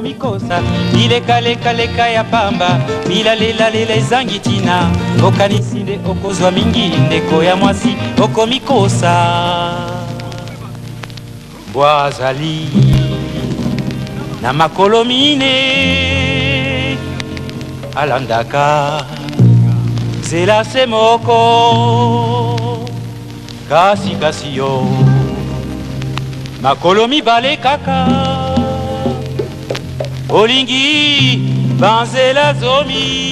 Mikosa ileka ya pamba lela ezangitina okanisinde okozwa mingi ndeko ya mwasi okomikosa bwazali na makolo mine alandaka zela se moko kasi yo makolo mibale kaka olingi banzela zomi.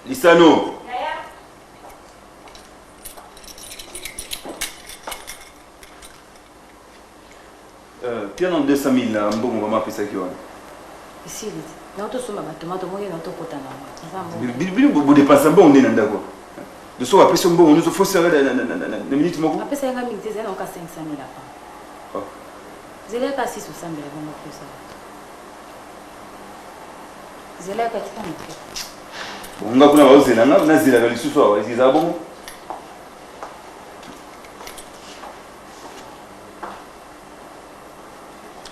Lisano. Tiens dans 200 000 là, bon on va m'appeler ça qui va. Ici, non tout ça ma tomate moi non tout potin là. Bibi vous dépensez bon on est dans quoi. De soit après son bon on nous faut ça la minute moko. Après ça il y a 1000 des on a 500 000 là. Oh. Vous allez passer sur 100 000 avant de faire ça. Vous allez pas quitter. On va prendre aussi là on a zéla le sous-soir c'est ça bon.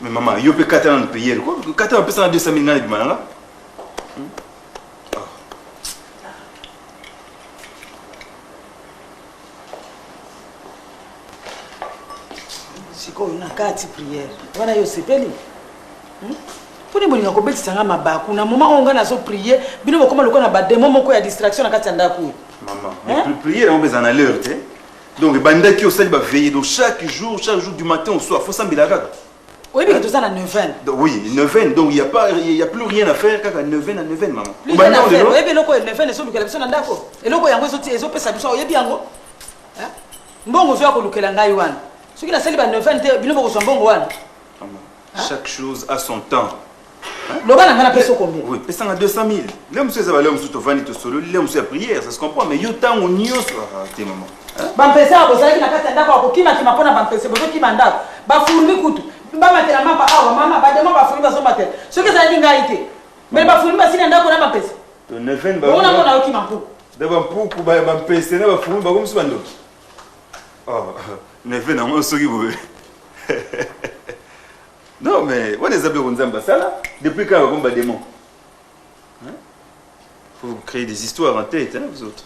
Mais maman, il y a 4 ans de payer. 4 ans de payer 200 000 de malanga. Si on a 4 prières, on a eu ces peines. Pour les bonnes copines, c'est un mabakou. Na moment on a so prier, bino comment le connaît des moments où il y a distraction na katanda kou. Maman, prier on besoin à l'heure, tu sais. Donc banda qui au sel va veiller donc chaque jour du matin au soir, faut s'embêter là. Oui, mais tout ça à 9h. Oui, 9h, donc il y a plus rien à faire qu'à 9h à 9h, maman. Plus rien à faire. Oui, mais loko 9h, so lukela biso na ndako. Et loko yango so pesa biso oyebi yango. Hein? Mbongo zo ko lukela ngai wana. Soki na sali ba 9h te bino boko so mbongo wana. Maman, chaque chose a son temps. Loba na ngana pesa combien? Oui, pesa na 200 000. Là monsieur ça va là monsieur to vani to solo, là monsieur prière, ça se comprend mais yo tango nyonso te maman. Ba pesa bo sali na kati ndako akokima kimapona ba pesa bo kima ndako. Ba furumi kutu. Bamatela mapa awa mama badema bafuli bazomatela soki ezali ngai te mais bafuli basina ndako na bapesa to 9 ba ona mona oki mampu daba mpuku ba bapesa na bafuli ba komisi bando oh 9 na mo soki bobe non mais on les appelle Nzamba ça là depuis quand on va démon hein faut vous créer des histoires en tête hein vous autres.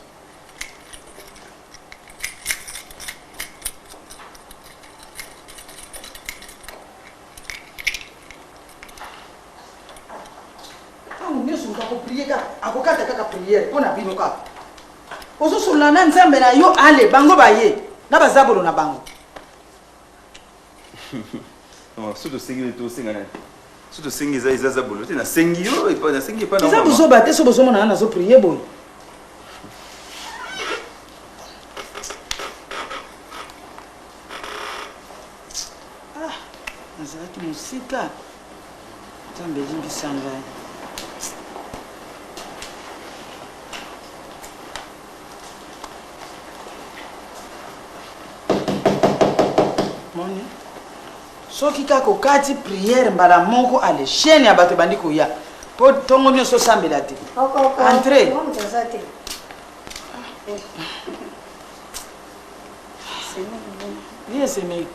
akokata kaka prière mpona bino kaka ozosolola na nzambe na yo ale bango baye na bazabolo na bango soki tosengi tosenga nani soki tosengi eza zabolo te nasengi yo nasengi epa eza bozoba te so bozomona na nazoprie boye nazalaki mosika nzambe elimbisa ngai. Soki kako kati prière mbala moko ale chaîne ya bato bandi koya po tongo nyo so sambela te entrer ni ese me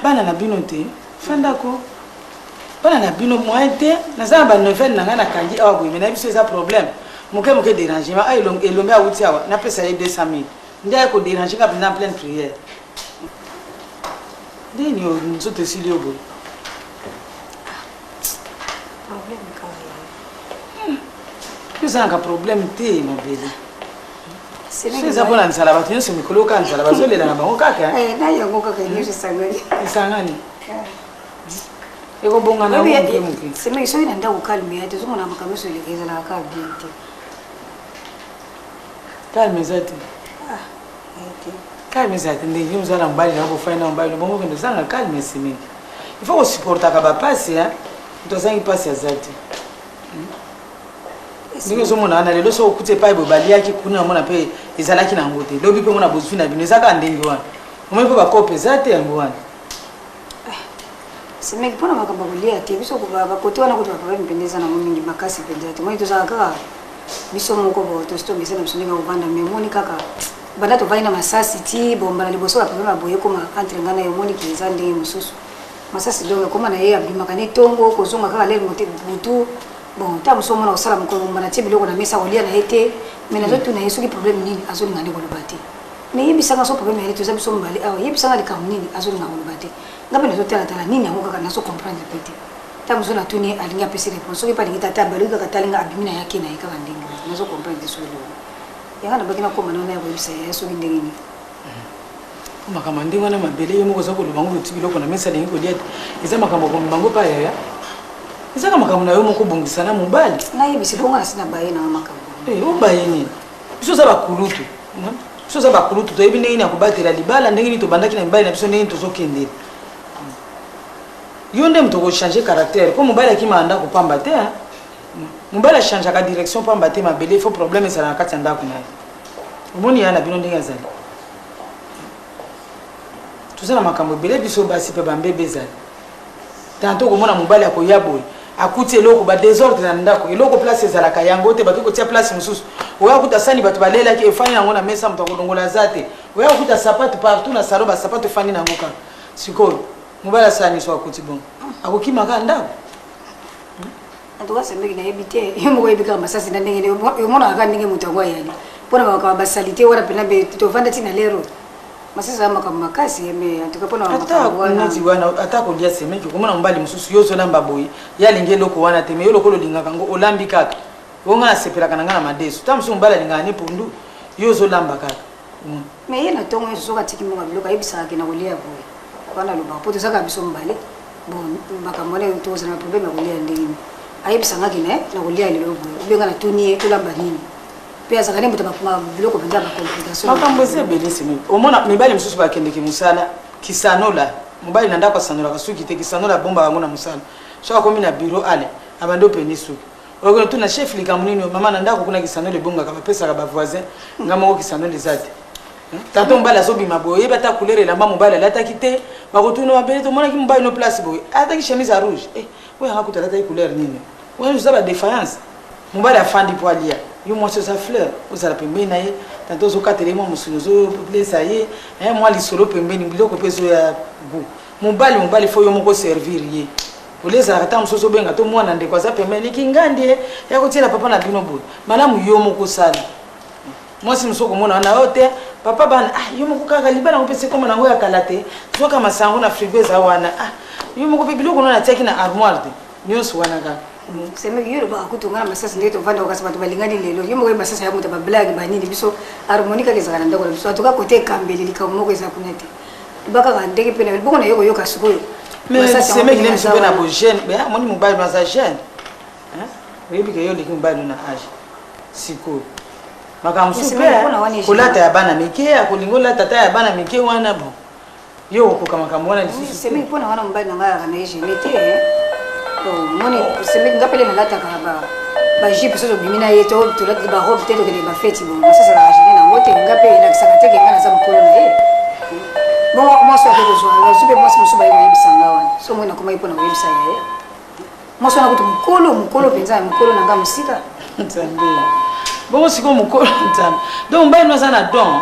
bana na bino te fanda ko bana na bino moyen te naza ba nouvelle na ngana kangi awa boye na biso eza problème moke dérangement ay elombe awuti awa na pesa ye 200 000 ndiye ko déranger ka en pleine prière ndeni yo nzoto esili oboye problème ka problème te mobeli C'est ça pour la salle, tu sais, mais colo quand ça va se lever là-bas, on caca. Eh, na yo ngoka ke ni sangani. Sangani. Et au bon moment, c'est mais so ina nda ukalmi ate zungona makamiso elekeza la ka binti. Calme zati. Ah, ete. Calme zati, ndi mzala mbali na kufanya mbali, bongo kendo sanga calme simi. Il faut supporter ka ba passe hein. Tozangi passe ya zati. Ndinge zo mona na lelo so ukute pa ibo bali yake kuna mona pe izalaki na ngote. Lobi pe mona bozufina bino zaka ndengi wana. Umepo ba kope zati yango wana. C'est mec pona makabagulia ate biso ko ba kote wana kutu ba mpendeza na mumingi makasi pendeza. Moi tozaka kaka biso moko bo to sto misena msuninga ubanda memoni kaka. Banda to vaina masasi ti bomba na liboso apema boye koma entre ngana yo moni kiza ndi mususu. Masasi dongo koma na yeye abimaka ni tongo ko zonga kaka lele mote butu. Bon, ta musomo na osala mukolo mbana ti biloko na mesa olia na ete mais nazo tuna yesu ki problème nini azolinga ndeko lobate. Mais yebisanga so problème ya to biso mbali awa yebisanga li kam nini azolinga lobate. Ngabe nazo tala tala nini yango kaka nazo comprendre pete. Ta muso na tuni alinga pese réponse so ki pa lingita ta baluka katalinga abimina yake na yaka ndingi. Nazo comprendre so lo. Yanga bakina koma na yebisa yesu ki ndingi. Makama ndinga na mabele yo moko zako lubango ti biloko na mesa ndingi ko diete. Eza makama ko mbango pa ya. Isaka makamu na yo moko bongisana mobali. Na yebisi bonga sina baye na makamu. Ubaye ni. Biso za bakulutu. Biso za bakulutu to ebine ina kubatela libala ndenge ni to bandaki na mbali na biso ndenge to zokendela. Yo ndem to ko changer caractère. Ko mobali akimanda ko pamba te. Mobali changer ka direction pamba te mabele fo problème ça na kati ndako na. Omoni yana bino ndenge azali. Tuzana makambo bele biso basi pe bambebe zali. Tanto ko mona mobali akoyaboy. Akuti eloko ba désordre na ndako eloko place ezalaka yango te baki kotia place mususu oya kuta sani bato balela ki efani nango na mesa mto kolongola zate oya kuta sapatu partout na salon ba sapatu fani nango ka siko mobala sani so akuti bon akokima ka ndako atoka sembeki na yebite yemo yebika masasi na ndenge yo mona ka ndenge mutangwa yani pona ba basalite wala pena be to vanda tina lero masasa makama makasi yeme atoka pona makama nati wana atako dia semeki komona mbali mususu yozo lamba boyi yalinge loko wana teme yo lokolo linga kango olambi kaka wonga sepela kana ngana madesu tamsu mbala linga ni pundu yozo lamba kaka me yena tongo yeso soka tiki monga biloka yebisa ke na kolia boyi wana luba poto saka biso mbale bon makamone to zana problème ya kolia ndini ayebisa ngaki na kolia lelo boyi benga na tunie to lamba nini. Pia zakani mutaba kuma biloko benda ba complication. Makambo se belisi mi. Omona mibali msusu ba kende ki musala kisanola. Mobali nanda kwa sanola kasuki te kisanola bomba ngona musala. Shaka komi na bureau ale abando penisu. Ogo tuna chef lika munini mama nanda ko kuna kisanola bonga ka pesa ka ba voisin ngama ko kisanola zate. Tanto mbali azobi maboye bata couleur la mama mbali la takite ba ko tuna mabele to mona ki mbali no place boye. Ata ki chemise rouge. Wewe hakuta ta couleur nini? Wewe uzaba défaillance. Mbali afandi poalia. Yo moi sur sa fleur aux ala pembeni na ye tanto zo katelema musunozo blessa ye moi li solo pembeni biloko peso ya go mobali fo yo moko servir ye oleza ata musoso benga to mwana ndeko za pembeni kingandi ya kotiela papa na bino boy malamu yo moko sala moi si musoko mona na ote papa bana yo moko kaka libana ngopese koma na ngoya kalate zoka masango na frigo za wana yo moko pe biloko na tiaki na armoire de nyonso wana kaka. Sema yuro ba kutungana masasa ndeto vanda wakasema tubalingani lelo yimo kwa masasa ya mutaba blague banini biso harmonika ke zakana ndako biso atoka kote kambeli likamoko za kunete baka kandeke pena boko na yoko yoka sikoyo mais sema kile msipe na bo jeune mais moni mobile na za jeune hein webi ke yo liki mobile na age sikoyo maka msupe kulata ya bana mike akulingola tata ya bana mike wana bo yo ko kama kama wana ni sema ipona wana mobile na ngara na jeune te moni sema ngapele na lata ba jipe so bimina yeto to la ba robe te to ke ba feti bon ça la rajine na wote ngapele na kisakate ke ngana za mkono na ye bon moi so ke zo la super moi so ba yi bisanga wana so moi na kuma ipo na yi bisanga ye moi so na kutu mkolo penza mkolo na ngam sika ntambe bon siko mkolo ntambe donc mbaye no sana don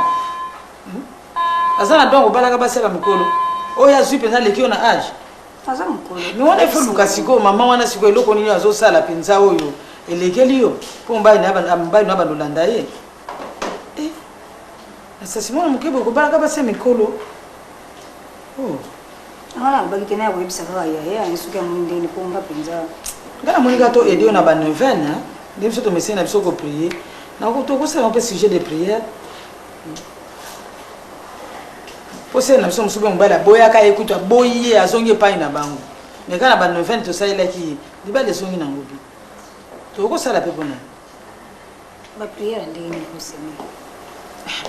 azana don ko balaka basela mkolo oya zui penza lekio na age ni wana ifo lukasiko mama wana siko eloko nini azosala penza oyo elekeli yo po mbayi na balolanda ye asasi mwana mokebo kobalaka base mikolo ngana bakitena ya webisa kaka ya nisuka mwindeni po mba penza ngana monika to edio na ba neuvaine ndim so to mesena biso ko prier na ko to ko sala un peu sujet de prière Pose na biso musubu mbala boya ka ekuta boye azongi pa ina bango. Mais kana ba 9 to saila ki libale songi na ngobi. To ko sala pe bona. Ba prière ndenge ni kusema.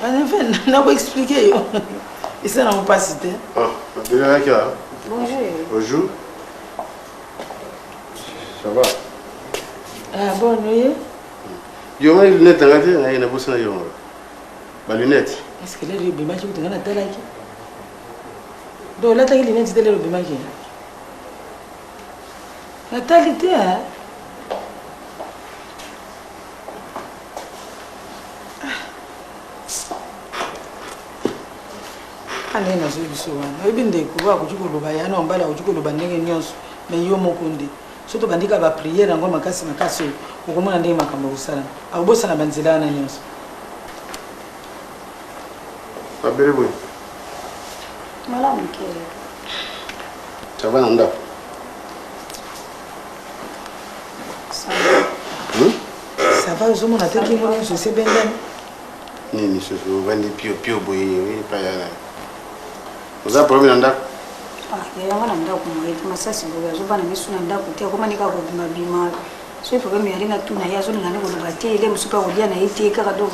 Ba 9 na ko expliquer yo. Isso não pas cité. Ah, bien là quoi. Bonjour. Bonjour. Ça va? Ah bon oui. Yo ma lunette ngati na ina bossa yo. Ba lunette. Est-ce que les bima qui utanga na tala ki? Do la tagi lunette de les bima ki. Natalité hein. Ane na zo biso wana. Ebinde kuba kujukulu ba yana ombala kujukulu ba ndenge nyonso. Mais yo mokonde. Soto bandika ba prière ngo makasi ukomona ndenge makambo kusala. Abosana banzila na nyonso. Pas belle boy. Malamu kile. Ça va nanda? Ça va zo mona teki mo so se bendan. Ni so vandi pio boy ni pa ya. Vous avez problème nanda? Ah, ya ngana ndako mwetu masasi ngoya zo bana misu na ndako tia koma nika ko bima. So problème ya ringa tuna ya zo ngane ko bati ile musupa kudia na ite kaka do.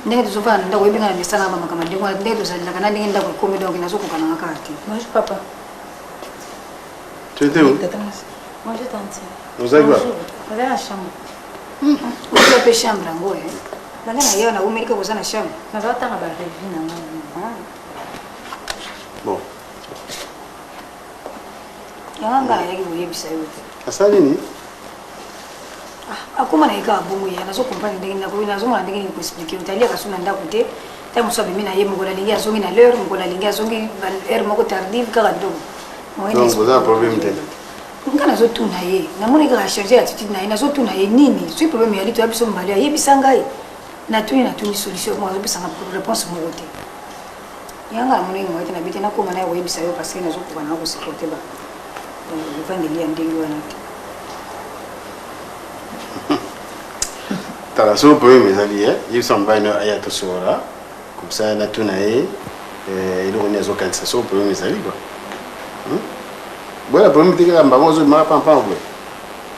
Ndenge zo bana ndako ibinga na misana mama kama ndeko ndenge zo zalaka na ndenge ndako komi donc na zo ko kana ngakati. Bonjour papa. Tu étais où? Bonjour tante. Vous avez quoi? On va à la chambre. Uko pe chambre ngoe. Ndanga ya na umelika ko sana chambre. On va attendre ba revue na mama. Bon. Yanga ya ki boye bisa yo. Asali ni? Akoma na ika bomu ya na zo comprendre ndenge na ko na zo mwana ndenge ni ko expliquer utalia ka suna ndako te. Ta muso bimi na ye ngola lingia zongi na l'heure ngola lingia zongi heure moko tardive ka do. Non, vous avez un problème de. Ngana zo tuna ye. Na moni ka changer attitude na ye na zo tuna ye nini? Sui problème ya lito ya biso mbali ya ye bisanga ye. Na tuni solution mo zo bisanga réponse mo wote. Yanga moni ngwa tena bite na ko mana ye bisa yo parce que na zo ko na ko supporter ba. Donc le vandelia ndenge wana. Tala so problème ezali ils sont pas aya to sora. Comme ça na tuna ye il on est zo kanisa so problème ezali quoi. Voilà, pour me dire que maman je m'en pas en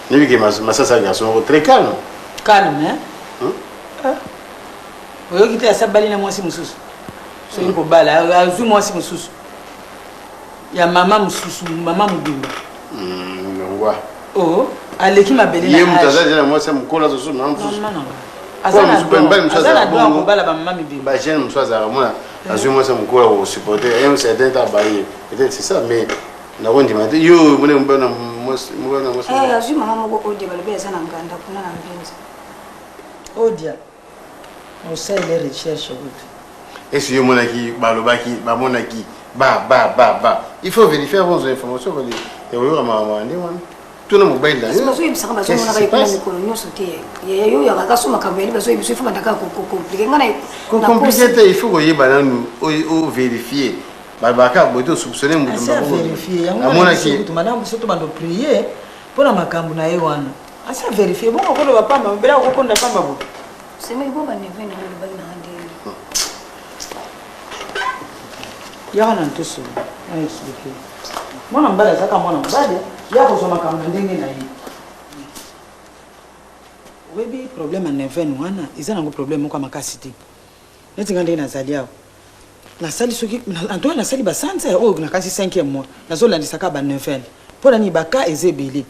ne lui que ma ça garçon très calme. Calme hein? Oyo kiti asabali na mwasi mususu. So yuko bala azu mwasi mususu. Ya mama mususu, mama mubimba. Ngwa. Oh, aleki mabele na. Ye mutazaje na mwasi mkola zo na mususu. Azana doa ko bala ba mama mubimba. Ba jeune mswaza ramona azu mwasi mkola ko supporter et un certain tabaye. Peut-être c'est ça mais na wondi mate yo mune mbona mwasi. Azu mama moko odi balobe sana nganda kuna na mpenzi. Odia. On sait les recherches. Est-ce que mon qui balobaki ba mon qui ba. Il faut vérifier vos informations que les yo maman ndi wana. Tuna mobile là. Baso yebisaka baso mona ka ikona mikolo nyonso te. Yo ya ka soma ka mbeli baso yebiso ifuma ndaka ko compliquer ngana. Ko compliquer il faut que yeba nous au vérifier. Babaka boto soupçonner mutu mbako. Vérifier. Amona ki tu madame soto bando prier pona makambu na ye wana. Asa vérifier bon ko lo pamba mbela ko konda pamba bo. C'est mais bon ba ne venu le bagi na hande. Ya na ntoso. Na expliquer. Mwana mbala zaka mwana mbale ya ko soma makambu ndenge na ye. Webi problème na venu wana izana ngo problème ko makasi te. Neti ngande na zaliao. Na sali soki Antoine na sali ba sanza o na kasi 5e mois. Na zo landisa ka ba 9. Pona ni baka ezebeli.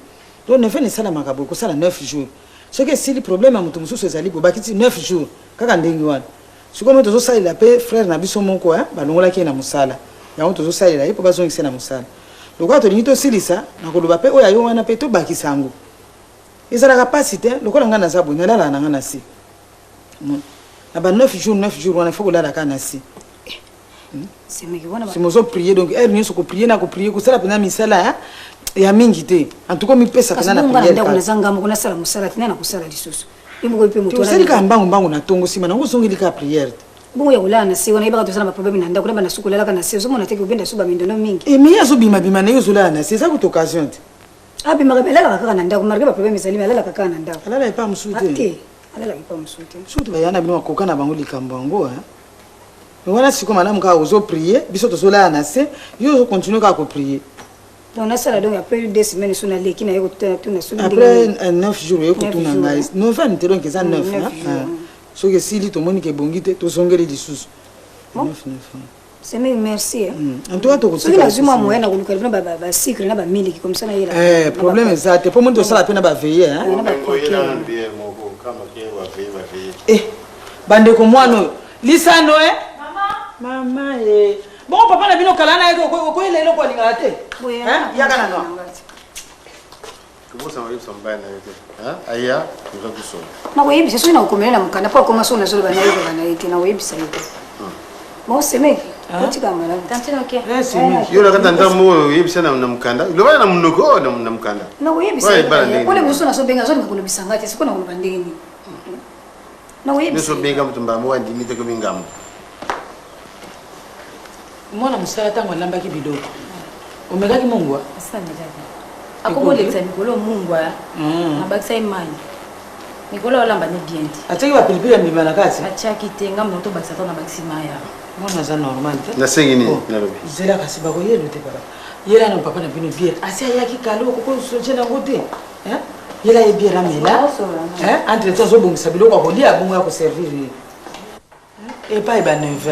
Donc 9 sala makabo ko sala 9 jours. Ce que si le problème à mutu mususu ezali bo bakiti 9 jours kaka ndenge wana. Siko moto zo sala pe frère na biso moko balongola ki na musala. Ya moto zo sala ye po bazongisa na musala. Lokwa to lingito silisa na koloba pe oya yo wana pe to bakisango. Ezala capacité lokola ngana za bonya la na ngana si. Na ba 9 jours wana faut ko la kana si. C'est mais bona. Si mozo prier donc elle nyo soko prier na ko prier ko sala pena misala ya mingi te. En tout cas mi pesa kana na prier. Ndako na zanga mo na sala musala tina na kusala lisusu. Ibo ko pe muto na. Sali ka mbangu na tongo sima na ngosongi lika prière. Bongo ya kulana si wana ibaka tosala problème na ndako na bana sukulela kana si zo mona teke ubenda suba mindono mingi. Et mais yazo bima na yo zolana c'est ça que occasion. Abi magabela kaka na ndako marga ba problème ezali alala kaka na ndako. Alala pa musute. Ati alala pa musute. Sutu ba yana bino koka na bango likambo ngo Voilà si comme madame ka ozo prier, biso to sola na se, yo continue ka ko prier. Donc na sala donc après 2 semaines sur na leki na yo tuna sur. Après 9 jours yo ko tuna ngai. 9 ans te donc ça 9 hein. So que si li to moni ke bongite to songeli disusu. 9. C'est merci. En tout cas to ko c'est la zuma moyen na kuluka na ba cycle na ba miliki comme ça na yela. Problème ça te pour moi to sala pena ba veiller hein. Bande ko mwana lisa no Mama bon papa na bino kala na ko ile lo ko lingala te. Hein? Yaka na no. Comment ça va y somba na yote? Hein? Aya, tu vas kuso. Na webi c'est na ukomela mukana pa koma so na zo bana yiko bana yiti na webi sa yiko. Bon c'est mec. Kuti kama na. Tantino ke. C'est mec. Yo la katanda mo yebisa na mkanda. Lo bana na mnoko na mkanda. Na webi sa yiko. Kole muso na so benga zo ngikulo bisangati siko na kulubandeni. Na webi. Neso benga mtumba mo andimite ko bingamo. Mwana musala tango alambaki bidoko. Omekaki mungwa? Asa njaka. Akobolekisa mikolo mungwa. Abakisa imani. Mikolo olamba ne bien. Ateki ba pilipili ya mibana kati. Achaki tenga moto bakisa tona bakisi maya. Mwana za normal te. Na sengi ni nalobi. Zela kasi ba ko yelo te papa. Yela no papa na bino bière. Asia yaki kalo ko soje na ngote. Hein? Yela ye bière amela. Hein? Entre temps zo bongisa biloko ko lia bongo ya ko servir. Et pas ba 9.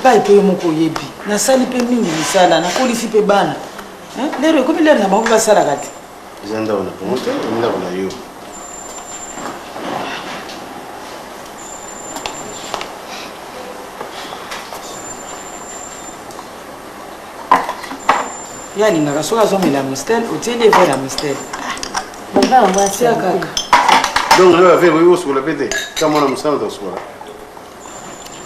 Pas épée mon koyebi na sali pe mingi misala na polisi pe bana hein lero comme lero na bango ba sala kati Zenda ona pomote nda ona yo yani ngaka soka zo mela mustel otele vera mustel Baba on va se kaka donc on va faire yo sur la pété comme on a musala to sur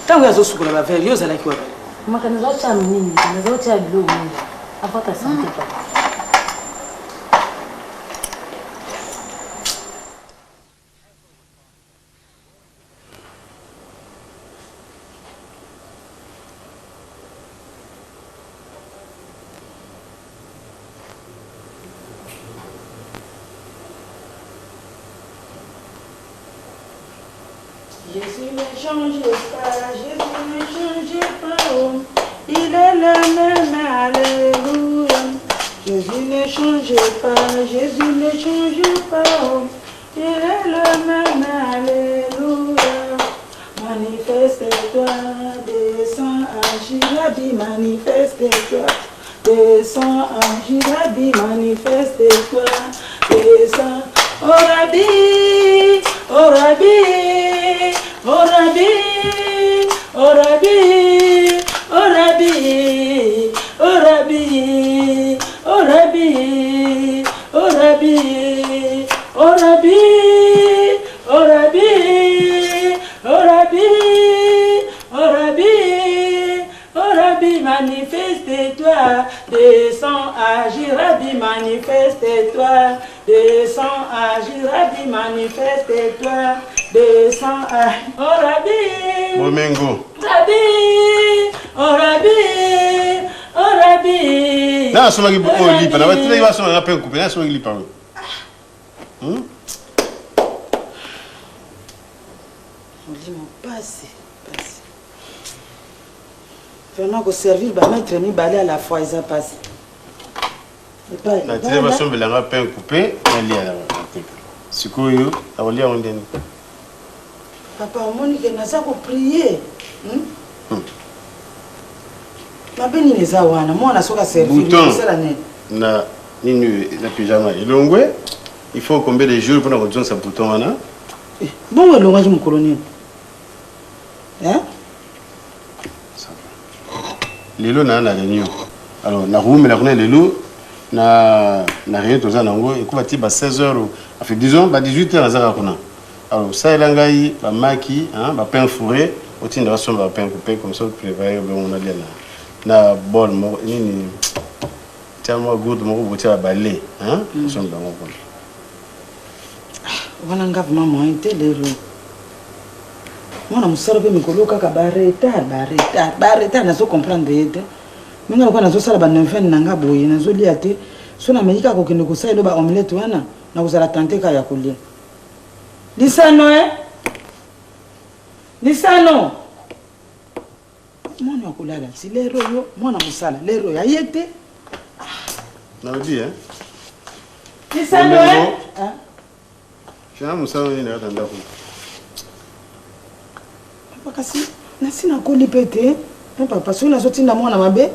tango yazo sukula ba vera yo zala ki wapi makana zo cha nini na zo cha bilo nini apata santé pa Jésus ne change pas, Jésus ne change pas, oh. Il est le même, alléluia. Jésus ne change pas, Jésus ne change pas, oh. Il est le même, alléluia. Manifeste-toi, descends, agis, Rabbi, manifeste-toi. Descends, agis, Rabbi, manifeste-toi. Descends, oh Rabbi, oh Rabbi, oh Rabbi, oh Rabbi, oh Rabbi, oh Rabbi, oh Rabbi, oh Rabbi, oh Rabbi, oh Rabbi, oh Rabbi, oh Rabbi, oh Rabbi, manifeste-toi, descends, agis, Rabbi, manifeste-toi, descends, agis, Rabbi, manifeste-toi, descends, oh Rabbi, Bomengo. Rabbi, oh Rabbi, oh Rabbi. Na soma ki o lipa na watu iba soma na pe couper na soma ki lipa. Passe. Vraiment que servir ba mettre mi balé à la fois ils a passé. Na tile ba soma belanga pe couper na lia na teke. Sikoyo awolia ondeni. Papa Monique naza ko prier. Mabeni neza wana mwana soka servir sala ne. Na nini na pyjama ilongwe. Il faut combien de jours pour na ko sa bouton wana? Bon elonga ji mukoloni. Hein? Lelo na réunion. Alors na room la connait lelo na réunion toza nango ekuba ti ba 16h enfin disons ba 18h na zaka kuna. Alors ça elangai ba maki hein ba pain fourré otinda ba somba ba pain coupé comme ça préparer on a na bol mo nini tellement good mo ko botia ba lait hein somba mo ko. Wana ngavu mama inte lelo. Mwana musala pe mikolo kaka bareta na zo comprendre ete. Minga ko na zo sala ba 9 na nga boye na zo lia te. So na meika ko kende ko sailo ba omelette wana na uzala tante ka ya kolia. Lisa no Nisano. Mwana kulala si lero yo mwana musala lero ya yete. Na odi hein. Nisano hein. Shana musala ni na tanda ko. Papa kasi na sina ko lipete. Papa so na sotinda mwana mabe.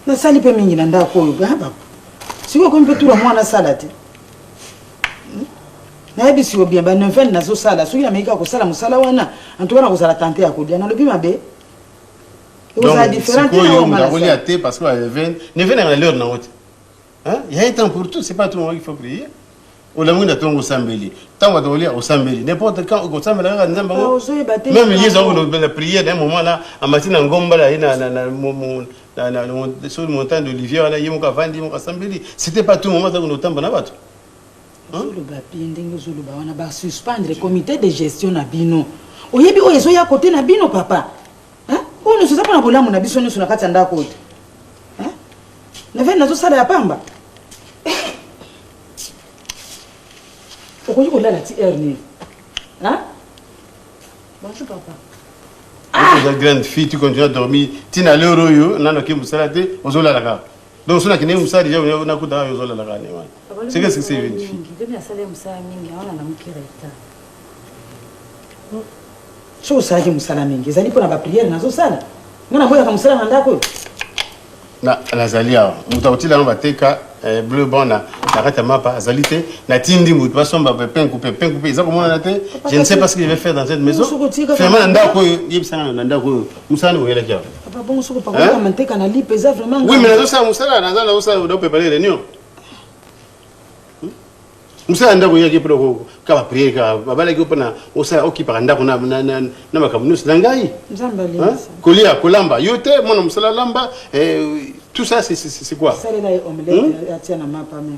Na sali pe mingi na ndako yo papa. Siko ko mpetura mwana salati. Na ebi si obia ba neven na zo sala so ina meika ko sala musala wana antuka na ko sala tante ya kodia na lobi mabe. Donc différent de on a relié à thé parce que neven na l'heure na wote. Hein? Il y a un temps pour tout, c'est pas tout le monde qu'il faut prier. Au lamu na tongo sambeli. Tant de relier au sambeli. N'importe quand au sambeli na nzamba. Même les gens ont la prière d'un moment là en matin en gomba là sur le montagne d'Olivier là il y a vandi mon sambeli. C'était pas tout le moment dans le temps na bato. Zuluba ndenge zuluba wana ba suspendre le comité de gestion na bino. Oyebi o ezo ya côté na bino papa. Hein? O no sasa na bolamu na biso nyuso na kati anda côté. Hein? Na vena nazo sala ya pamba. Okoyi ko lala ti erni. Hein? Bonjour papa. Tu es une grande fille, tu continues à dormir. Tu n'as l'euro yo, nana ki musalate, ozola la ka. Donc cela qui n'est pas déjà on a coupé ozola la ka. C'est qu'est-ce que c'est une fille? Depuis asale musala mingi aona na mukireta. So sala musala mingi. Ezali pona ba prière nazo sala. Mwana boya ka musala na ndako. Na nazalia mutautila ngba teka bleu bon na kata mapa azalité na tindi mutu basomba pepin coupé ça comment na te je ne sais pas ce qu'il va faire dans cette maison vraiment ndako yebisanga na ndako musana oyela kia papa bon soko papa ka manteka na lipe za vraiment oui mais nazo sa musala nazala osa do préparer réunion musala ndako yaki pelo ka ba prier ka babala ki opana osa okipa ndako na makamunus langai nzambali kolia kolamba yote mona musala lamba tout ça c'est quoi? Ça là omelette atia na mapa même.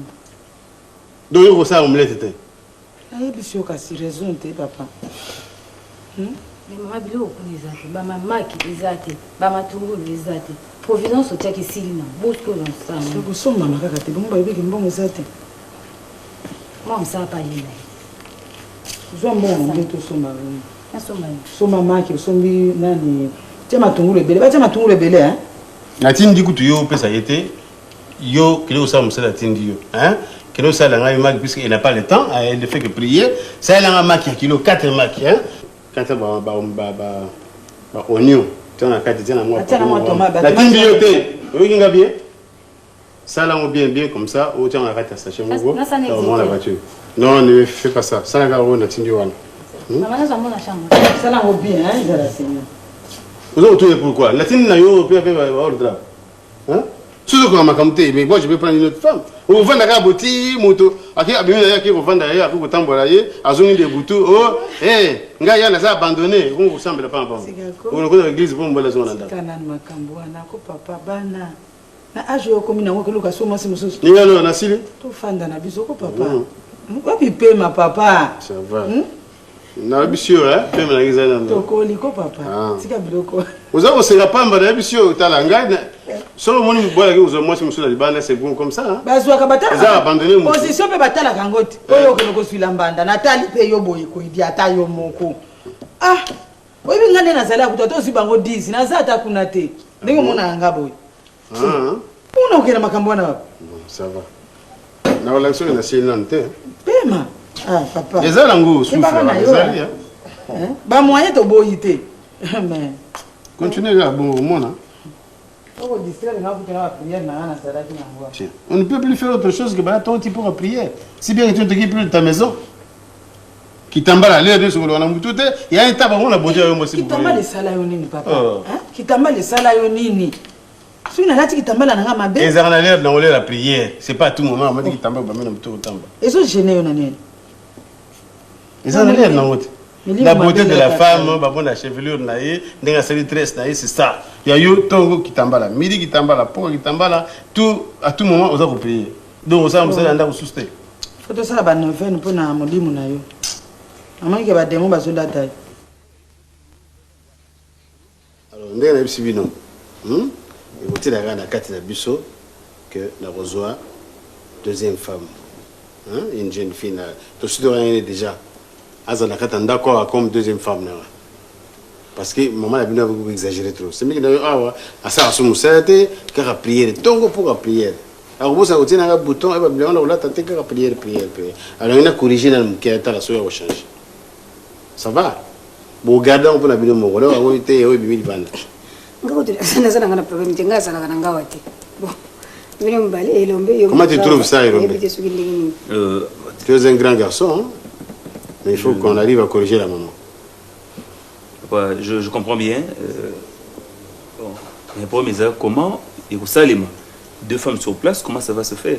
Donc il ça omelette té. Ayi bisio ka si raison té papa. Mais maman bilo okunizate, ba mama ki izate, ba matungulu izate. Providence otia ki silina, bosko dans ça. So ko soma makaka té bomba yebiki mbongo zate. Moi ça pas yena. Zo mbongo ngeto soma. Na soma. Soma maki sombi nani? Tia matungulu ebele, ba tia matungulu ebele hein? Na tindi kutu yo pesa yete yo kile osa musala tindi yo hein kile osa la ngai maki puisque il n'a pas le temps il ne fait que prier ça la maki kilo 4 maki hein quand ba oignon tena kati tena moi la tindi yo te yo kinga bien ça là bien comme ça au tena kati sachet mongo dans la voiture non ne fais pas ça ça la on a tindi wana maman na zamona chambre ça là bien hein de la seigneur. Vous avez pourquoi? La tine n'a eu pas ordre. Hein? Surtout quand on m'a compté, mais moi je vais prendre une autre femme. Vous vendez la boutique, moto, qui a bien d'ailleurs qui vous vendez d'ailleurs, qui vous tambourez, à zone des boutons, oh, gars, il a abandonné, on vous semble pas bon. On le connaît l'église, vous me la zone là. Kanan makambo na ko papa bana. Na ajo yo komi na ngo keluka so masi mususu. Ni alors na sili? To fanda na biso ko papa. Wapi pe ma papa? Ça va. Na bisio pe na ngiza na. To ko liko papa. Tika biloko. Vous avez aussi la pamba na bisio talanga. Solo moni bola ki uzo mwasi musula libanda c'est bon comme ça hein. Bazwa ka batala. Za abandonner mon. Position pe batala kangote. Oyo ko suila mbanda natali pe yo boye ko idi ata yo moko. Ah. Oyi ngane na zala kuto to sibango 10 na za ta kuna te. Ndenge mona nga boye. Una ukena makambo na wapi? Ça va. Na wala sio na sili nante. Pema. Ah papa. Les alango souffle. Hein? Ba moyen to boyité. Mais continuez là bon mona. On ne peut plus faire autre chose que bah ton type pour prier. Si bien que tu ne t'occupes plus de ta maison. Qui t'emballe l'air de ce qu'on a tout il y a un tabac on a beau dire moi c'est qui t'emballe les salaires papa. Hein? Qui t'emballe les salaires nini? Si on a là qui t'emballe na ma belle. Les arnaques l'air dans la prière, c'est pas tout moment on m'a dit qui t'emballe ba même tout temps. Et ça gêné on a né. Les arnaques l'air dans l'autre. La beauté de la femme, la chevelure, la tresse, c'est ça. Il y a eu Tongo qui t'emballa, midi qui t'emballa, pour qui t'emballa, tout à tout moment on a prier. Donc on s'en va dans sous terre. Faut que ça va nous faire nous pour na molimu na yo. Maman qui va démon bazola taille. Alors on est ici non. Et vous la reine à quatre na biso que la reçoit deuxième femme. Hein, une jeune fille là. Tout ce rien déjà. azana kata ndako comme deuxième femme na parce que maman a bien exagéré trop c'est miki d'ailleurs awa asa asu musate kaka prière tongo pour la prière alors vous ça otina un bouton et bien on a tenté kaka prière alors il a corrigé dans muketa la soya changer ça va bon garder on peut la bien mon là on était au bibi banda ngako tu sana ngana problème tenga sana kana ngawate bon comment tu trouves ça Elombe tu es un grand garçon hein? Mais il faut qu'on arrive à corriger la maman. Je comprends bien. Bon, mais pour mes comment et vous savez, deux femmes sur place, comment ça va se faire?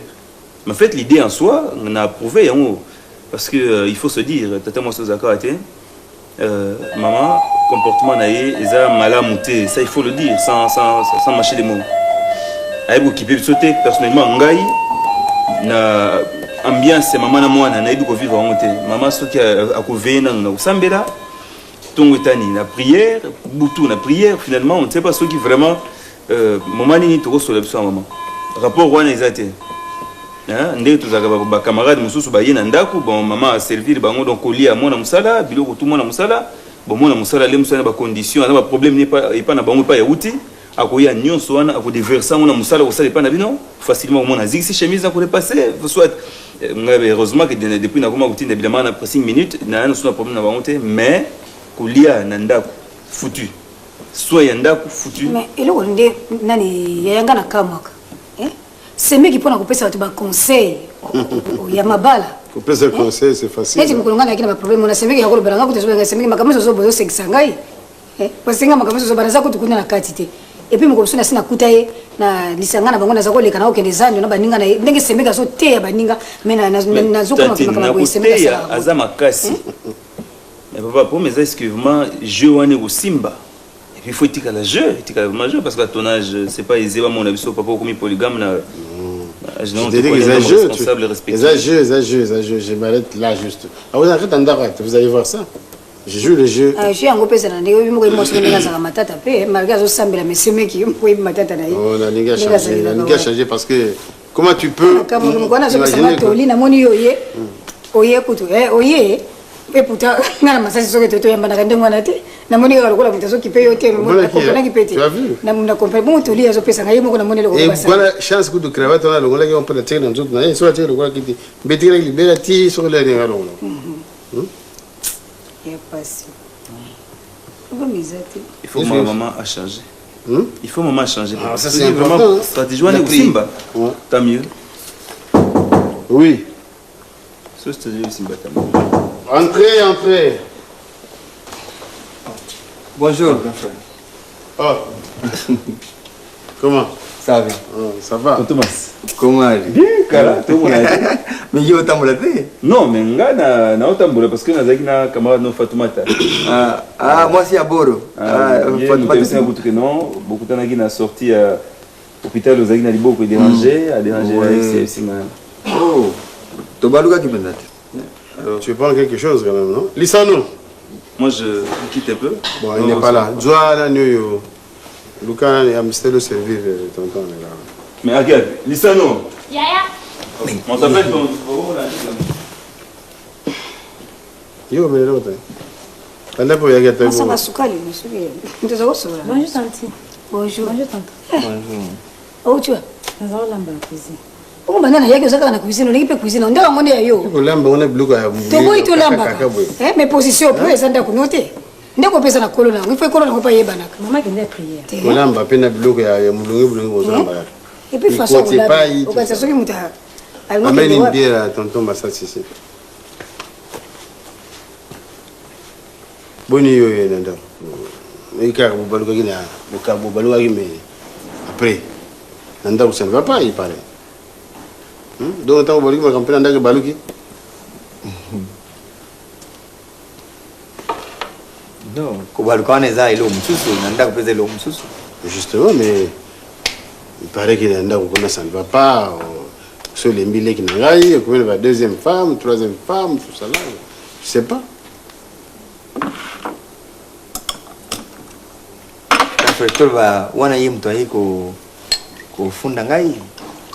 Mais en fait, l'idée en soi, on a approuvé, hein, parce que il faut se dire, tata moi maman, comportement naïe, ils ont mal à monter, ça il faut le dire, sans mâcher les mots. Aïe, qui peut sauter personnellement, ngai, na ambiance maman na moi na ibi ko vivre en monter. Maman ce qui a couvé na sambela, tongotani na prière, boutou na prière, finalement on ne sait pas ce qui vraiment maman ni to sur le maman. Rapport wana ezate. Hein, ndé tous ba camarades mususu ba yena ndako, bon maman a servi bango donc colis à moi na musala, biloko tout moi na musala, bon moi na musala les musala ba condition, na ba problème n'est pas na bango pas ya outil. Akoya nyonso wana akodeversa on a musala ko sala pas na bino facilement mon azik si chemise a ko dépasser soit heureusement que depuis na koma routine évidemment na 5 minutes na so problème na bangote mais kulia na ndako foutu soit ya ndako foutu mais eloko ndé nani yanga na kamaka c'est meki pona ko pesa watu ba conseil ya mabala ko pesa conseil c'est facile eti mukulunga na kina ba problème on a semeki ya ko beranga ko tezo semeki makameso zo bozo sekisangai parce que makameso zo baraza ko tukuna na katite et puis mon na sina kutaye na lisanga na bango na zako leka na okende zanjo na baninga na ndenge semeka zo te ya baninga mais na zo koma kama ko semeka ça azama kasi mais papa pour mes excusez-moi jeu wane ko simba et puis il faut tika la jeu tika vraiment jeu parce que ton âge c'est pas aisé mon abiso papa comme polygame na je dis que les jeux je m'arrête là juste vous arrêtez d'arrêter vous allez voir ça je joue le jeu. Je suis en groupe na ndeko bimo ko emotion nga za matata pe malgré zo sambela mais semeki ko matata na yi. Oh na ninga changer parce que comment tu peux imaginer que Lina moni yoye oye kutu oye pe puta ngana masasi soke toto yamba na kande ngwana te na moni ka lokola mutazo kipe yote no na kopana kipete na muna kompa bon to lia zo pesa ngai moko na moni le ko basa. Voilà chance kutu cravate na lokola ki on peut la tirer dans toute na so la tirer lokola kiti betira liberati sur le ringa lokola. Il faut maman a changé. Il faut maman changer. Ah, ça c'est vraiment stratégie on est Simba. Tant mieux. Oui. Ce stratégie Simba tant mieux. Entrez. Bonjour. Oh. Comment? Ça va. Ça va. Thomas. Comment bien, cara. Tout le monde mais yo tambolate? Non, mais ngana na otambola parce que nazaki na camarade no Fatoumata. Moi c'est à Boro. Fatoumata c'est un bout que non, beaucoup tanaki na sorti à hôpital aux na liboko dérangé, a dérangé avec ces Oh. Tobaluka qui pendate. Tu veux prendre quelque chose quand même, non? Lissano. Moi je quitte un peu. Bon, il n'est pas là. Joa là New Luca a misté le servir tonton là. Mais regarde, Lissano. Yaya. On s'appelle ton... Yo, mais l'autre. Allez pour y aller. Ça va soukali, monsieur. Bonjour tanti. Bonjour. Bonjour tante. Bonjour. Oh tu vois. Nous allons lamba la cuisine. Oh banana yake zaka na cuisine, on équipe cuisine. On doit monter yo. Ko lamba on est bleu ka. To boy to lamba. Mais position peu ezanda ku noter. Ndeko pesa na kolona. Il faut kolona ko pa yebana. Maman qui est prière. Ko lamba pena bleu ka ya mulungu bozamba. Et puis façon on va ça soki muta. Amène une bière à tonton Massas ici. Boni yo nanda. Ika bobaluka kina, bobaluka kime. Après, nanda ça ne va pas, il paraît. Donc tant bobaluka ma campagne nanda ke baluki. Non, ko baluka na za ilo msusu, nanda ko pesa ilo msusu. Justement, mais il paraît que nanda ko ça ne va pas. Sur les mille qui n'ont combien de deuxième femme, troisième femme, tout ça là. Je sais pas. Frère va wana yim to ko funda ngai.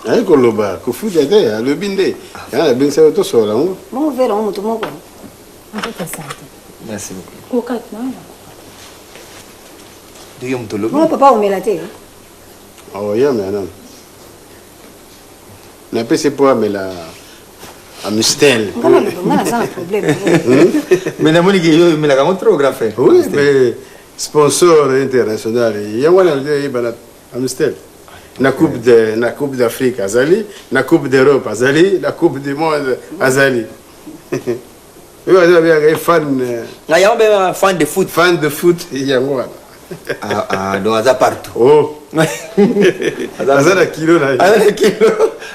Ai ko loba, ko fuda te, le binde. Ya la bin sa to so la mo. Mo vera mo to mo ko. ta santé. Merci beaucoup. Coca, non? Do you want Mon papa on met la tête. Oh, yeah, mais non. On pas c'est pour mais la Amstel. On a ça un problème. Mais la monique yo mais la gamme trop grand frère. Oui, mais sponsor international. Il y a un Amstel. La Coupe d'Afrique Azali, la Coupe d'Europe Azali, la Coupe du monde Azali. Oui, fan Fan de foot. Fan de foot, il y a moi. Ah, donc ça partout. Oh. Azala kilo là. Azala kilo.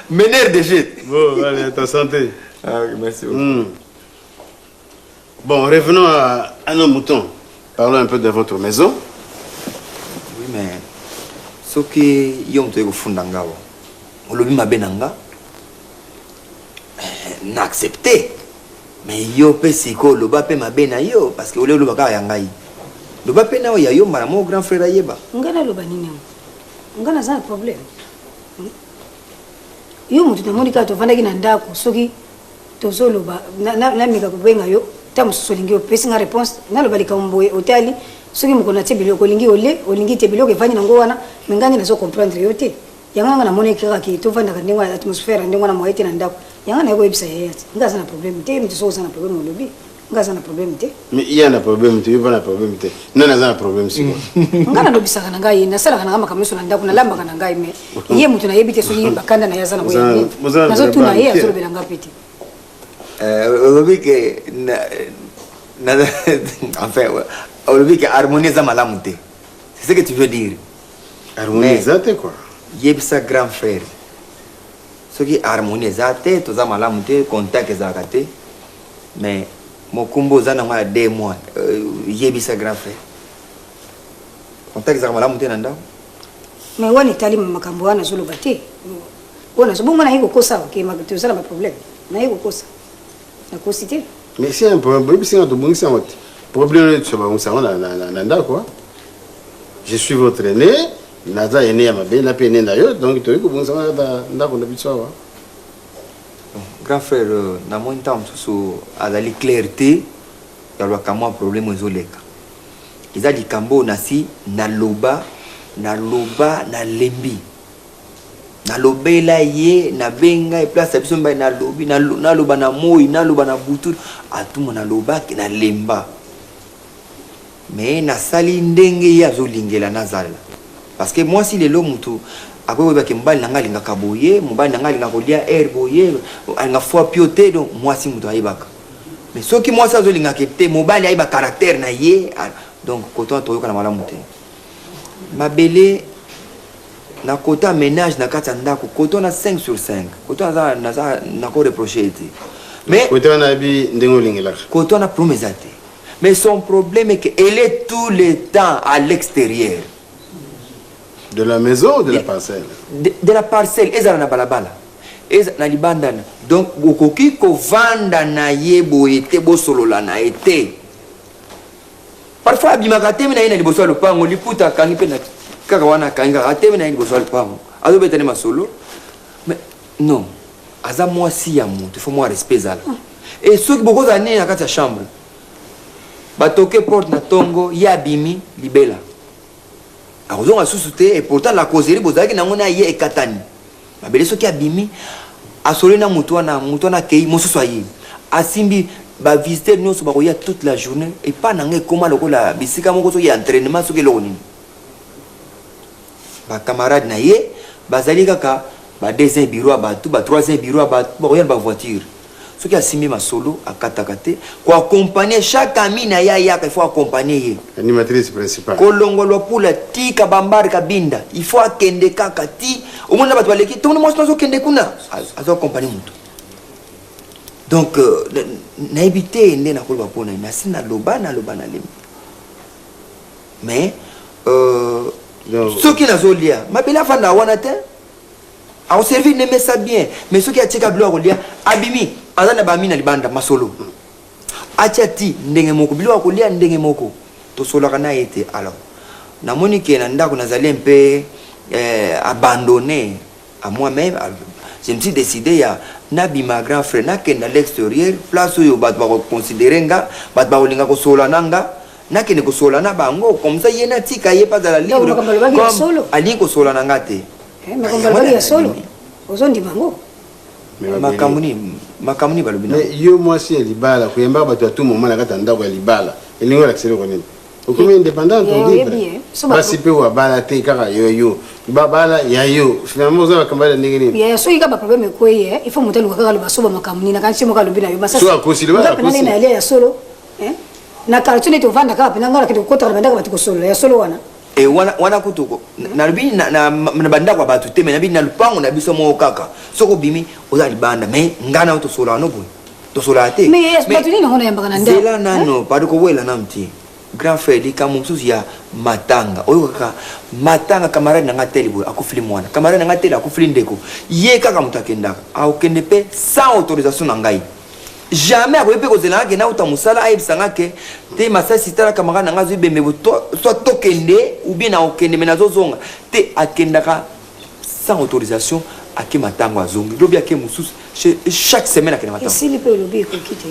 Meneur de jeu. Bon, allez, ta santé. Ah, merci beaucoup. Bon, revenons à nos moutons. Parlons un peu de votre maison. Oui, mais ce qui yom to ego fundanga wa. Olobi mabenanga. Na accepté. Mais yo pe siko loba pe mabena yo parce que ole loba ka yangai. Loba pe na yo mara mo grand frère ayeba. Ngana loba nini? Ngana za problème. Yo mutu na monika to vanda kina ndako soki to solo ba na mika kubenga yo tamu solingi yo pesi nga réponse na loba likamboye hoteli soki mukona tebilo ko lingi olingi tebilo ke vanya ngo wana mengani na so comprendre yo te yanga na monika ki to vanda ka ndingwa atmosphere ndingwa na moite na ndako yanga na yo ebisa yeyati ngaza na problème te mutu so na problème lobi ngaza na problème te mais il y a un problème tu veux un problème te non na un problème si ngana lobisa kana ngai na sala kana kama kameso na ndako na lamba kana ngai me ye mutu na yebite soki bakanda na yaza na boye na zo tuna ye azoro belanga pete olobi que na enfin olobi que harmoniser malamu te c'est ce que tu veux dire harmoniser te quoi yebisa grand frère ce qui harmoniser te to za malamu te contact za kate mais mokumbo za na mwa 2 mois yebisa grand frère contact za malamu te nanda mais wani tali makambo wana zolo bate wana so bongo na hiko kosa ke magato za na problème na hiko kosa na cosité mais c'est un problème c'est un bon ça problème tu vas on ça na nanda quoi je suis votre aîné naza aîné ya mabe na pene ndayo donc to ko bon ça nda ko na bitso grand frère na mo ntam susu azali clarté ya lwa kamwa problème ezoleka iza likambo na si na loba na lembi na lobela ye na benga e place biso mba na lobi na loba na moi na loba na butu atumo na loba na lemba mais na sali ndenge ya zolingela nazala parce que moi si lelo mutu akoyo ba kembali nanga linga kaboye mobali nanga linga kolia boye nga fois pioté donc moi si mutu ayibaka mais ce qui moi ça zolinga kete mobali ayiba caractère na ye donc koto to yoka na malamu te mabele na kota ménage na kata ndako koto na 5 sur 5 koto na ko reprocher te mais koto na bi ndengo lingela koto na promesate mais son problème est qu'elle est tout le temps à l'extérieur de la maison ou de la parcelle de la parcelle ezala na balabala eza na libanda donc okoki ko vanda na yebo ete bo solola na ete parfois abimaka temi na ye na liboso ya lopango liputa kangi pe na kaka wana kanga atemi na ye liboso ya lopango azobetane masolo mais non aza mwasi ya moto il faut moi respect ezala et soki bokozala nini na kati ya chambre batoke porte na tongo ye abimi libela akozonga susu te et pourtant la causerie bozalaki nango na ye ekatani mabele soki abimi asolo na mutu wana kei mosusu aye asimbi bavisiter nyonso bakoya toute la journée et pas nanga ekoma lokola bisika moko soki ya entraînement soki eloko nini bacamarade na ye bazali kaka ba 2e bureau ya bato ba 3e bureau ya bato bakoya na bavoiture soki asimbi masolo akataka te koaccompagner chaque ami na ye ayaka il faut accompagner ye animatrice principale kolongolwa pula ti kabambari kabinda il faut akende kaka ti omona bato baleki tomona mwasi nazokende kuna azoaccompagner mutu donc nayebi te nde nakoloba mpona nasi naloba na lembi mais soki nazolia mabele afanda wana te aoservi nemesa bien mais soki atika bilo akolia abimi aza na bami na libanda masolo atia ti ndenge moko bilo akolia ndenge moko tosolaka na ye te alors namoni ke na ndako nazali mpe abandonné à moi-même je me suis décidé ya nabi ma grand frère nakenda à l'extérieur place où bat ba considérer nga bat ba olinga ko sola nanga nakende ko sola na bango comme ça yena tika ye pas dans la libre comme ali ko sola nanga te mais comme balbaki ya solo ozondi bango makamuni balobina mais yo moi si libala kuyemba bato à tout moment na kata ndako ya libala elingo la kisero konene okumi indépendant on dit basi pe wa bala te kaka yo babala ya yo finalement za kambala ndenge ya so yika ba problème ko ye il faut monter le kaka le basoba makamuni na kanchi mo ka lobina yo basa so akosile ba akosile na ile ya solo na carton to vanda kaka pena ngala kitu kota banda ka batiko solo ya solo wana wana kutuko na lubi na banda kwa batu te me na bi na lupango na biso mo kaka soko bimi oza libanda me ngana to sola no boy to sola te mais batu ni ngona yamba kana nda zela nano padu ko wela na mti grand frère di kamususi ya matanga oyo kaka matanga camarade na ngateli boy akufili mwana camarade na ngateli akufili ndeko ye kaka mutakenda au kende pe sans autorisation na ngai jamais à ko zela ke na utamusala ayebisanga ke te masasi tala camarade na ngazo ibembe soit tokende ou bien na okende menazo zonga te akendaka sans autorisation ake matango azongi lobi ake mususu chaque semaine akenda matango ici le peut lobi ko kite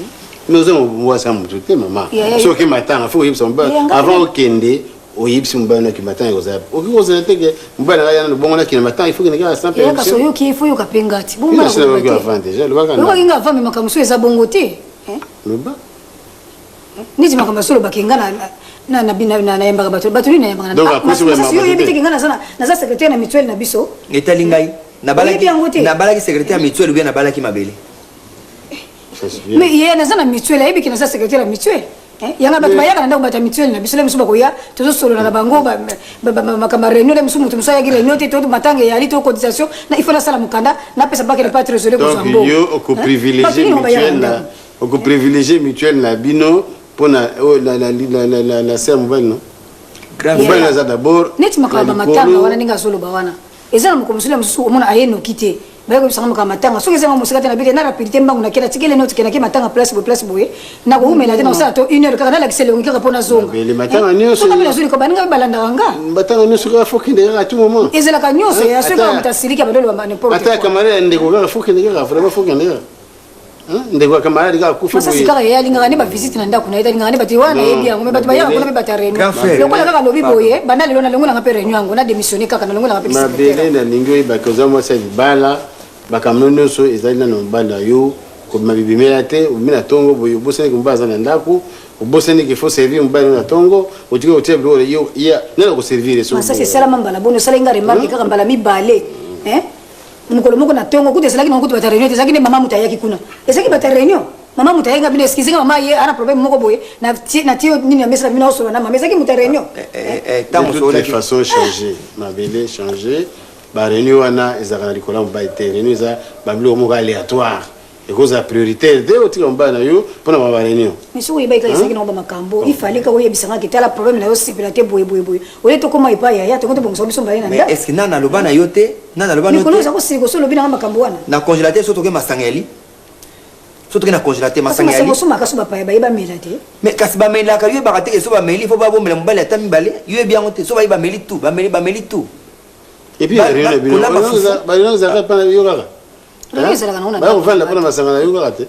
mais on voit ça mon tout maman so ke matanga faut yebisa mbana avant okende oyebisi mbana ki matanga yoza okikozela teke mbana ga yana bongo na ki matanga il faut que nega sans permission kaso yo ki faut yo kapengati bon mbana ko avant déjà le baka yo kinga avant makamusu eza bongo te le ba niti makamusu bakenga na bina na yamba bato ni na yamba na donc akosi we yo yebite kinga na sana na za secrétaire na mutuelle na biso etali ngai na balaki secrétaire mutuelle ou bien na balaki mabele mais il y a na mutuelle yebi kina za secrétaire mutuelle yanga bato bayaka nda kubata mutuelle na bisole musuba koya tozo solo na bango makama réunion de musumu musa ya réunion te to matanga ya lito cotisation na il faut la sala mukanda na pesa baka le pas trésorier ko zambo donc yo ko privilégier mutuelle na ko privilégier mutuelle na bino pona la sœur mobile non mobile na za d'abord neti makaba matanga wana ninga solo ba wana ezala mukomusula mususu omona ayeno kite bayo ko sanga matanga so kezema musika tena bide na rapidité mbangu na kila tikele note kena ke matanga place boye na ko umela tena usala to 1 heure kaka na la kisele ngika pona zonga mais le matanga nyoso so kabila zuri ko baninga balanda wanga matanga nyoso ka fokinde à tout moment ezala ka nyoso ya so ko mutasirika badolo ba n'importe ata kamara ndeko ka fokinde ka vraiment fokinde ndeko kamara ka kufa boye sasa ya linga ne ba visite na ndako na ita linga ne batiwana yebi yango me batubaya ko na batare lokola kaka lobi boye bana lelo na longo na ngapere nyango na démissionner kaka na longo na ngapere mabele na ningo ba ko zamo sa bala bakamno so ezali na nombala yo ko mabibimela te umina tongo boyo bosene kumbaza na ndako obosene ke faut servir mbala na tongo otiko oteblo yo ya nela ko servir so ça c'est ça la mambala bono sala ngare marque kaka mbala mi balé mukolo moko na tongo kuti esalaki na kuti bata réunion ezalaki ne mama mutayaki kuna ezalaki bata réunion mama mutayaki ngabine eskizinga mama ye ana problème moko boye na tio nini ya mesa bina osolo na mama ezalaki muta réunion de toute façon changer mabele changer ba réunion wana ezaka na likola mba ite réunion eza babilo moko aléatoire et cause la prioritaire de otika mba na yo pona ba réunion mais so yeba ezalaki na ba makambo il fallait ka oye bisanga kitala problème na yo sipilate boye oye to koma ipa ya to kote bongo biso mbali na nda mais est-ce que nana lobana yote nana lobana yote nikono za ko siko so lobina makambo wana na congélateur so toke masangeli so toke na congélateur masangeli so makaso ba pa ba melate mais kasi ba melaka yo ba kateke so ba meli fo ba bombela mbali atami bale yo bien ngote so ba meli tout ba meli tout et puis rien ne za pas yo kaka ba ko fala pona masanga na yo kaka te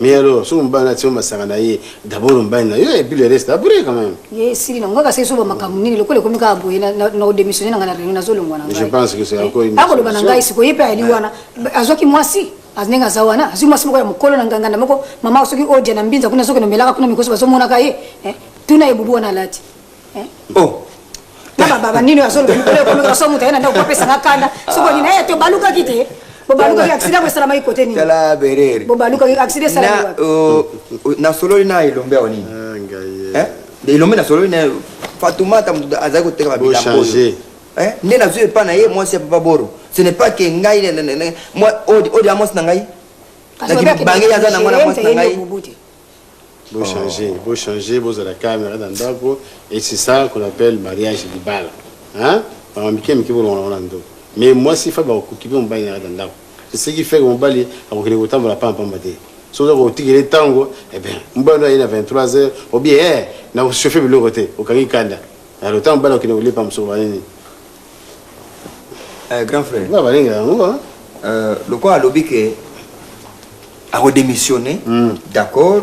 mais alors so mbana tio masanga na ye d'abord mbana yo et puis le reste après quand même yes si ngaka se so ba makamuni lokole komika boye na démissionner na réunion na zolo ngwana je pense que c'est encore une ako lobana ngai siko yepe ali wana azoki mwasi azinga zawana azi mwasi moko ya mukolo na nganga moko mama soki oje na mbinza kuna soki no melaka kuna mikoso baso mona kai tuna ebubu na lati oh baba nini asolo ko ko so mutayena ndio kwa pesa ngakanda soko ni naye to baluka kite bobaluka ki accident kwa salama ikote ni kala berere bobaluka ki accident salama na solo na ilombe oni de ilombe na solo na Fatoumata azako teka babila changer ne na zue pa na ye moi c'est papa boro ce n'est pas que ngai moi odi amos na ngai na bangi ya na ngona amos na ngai Vous changez, vous avez la caméra dans le et c'est ça qu'on appelle mariage de balle. Hein? Mais moi, si je fais un bail dans le c'est ce qui fait que mon bail a autant de la pampe en bâti. Si vous avez un tango, eh bien, on va aller à 23h, ou bien, on va chauffer le côté, au Kangikanda. Alors, le temps, on va aller pas me sauver. Grand frère. le quoi a lobby que a redémissionné, d'accord.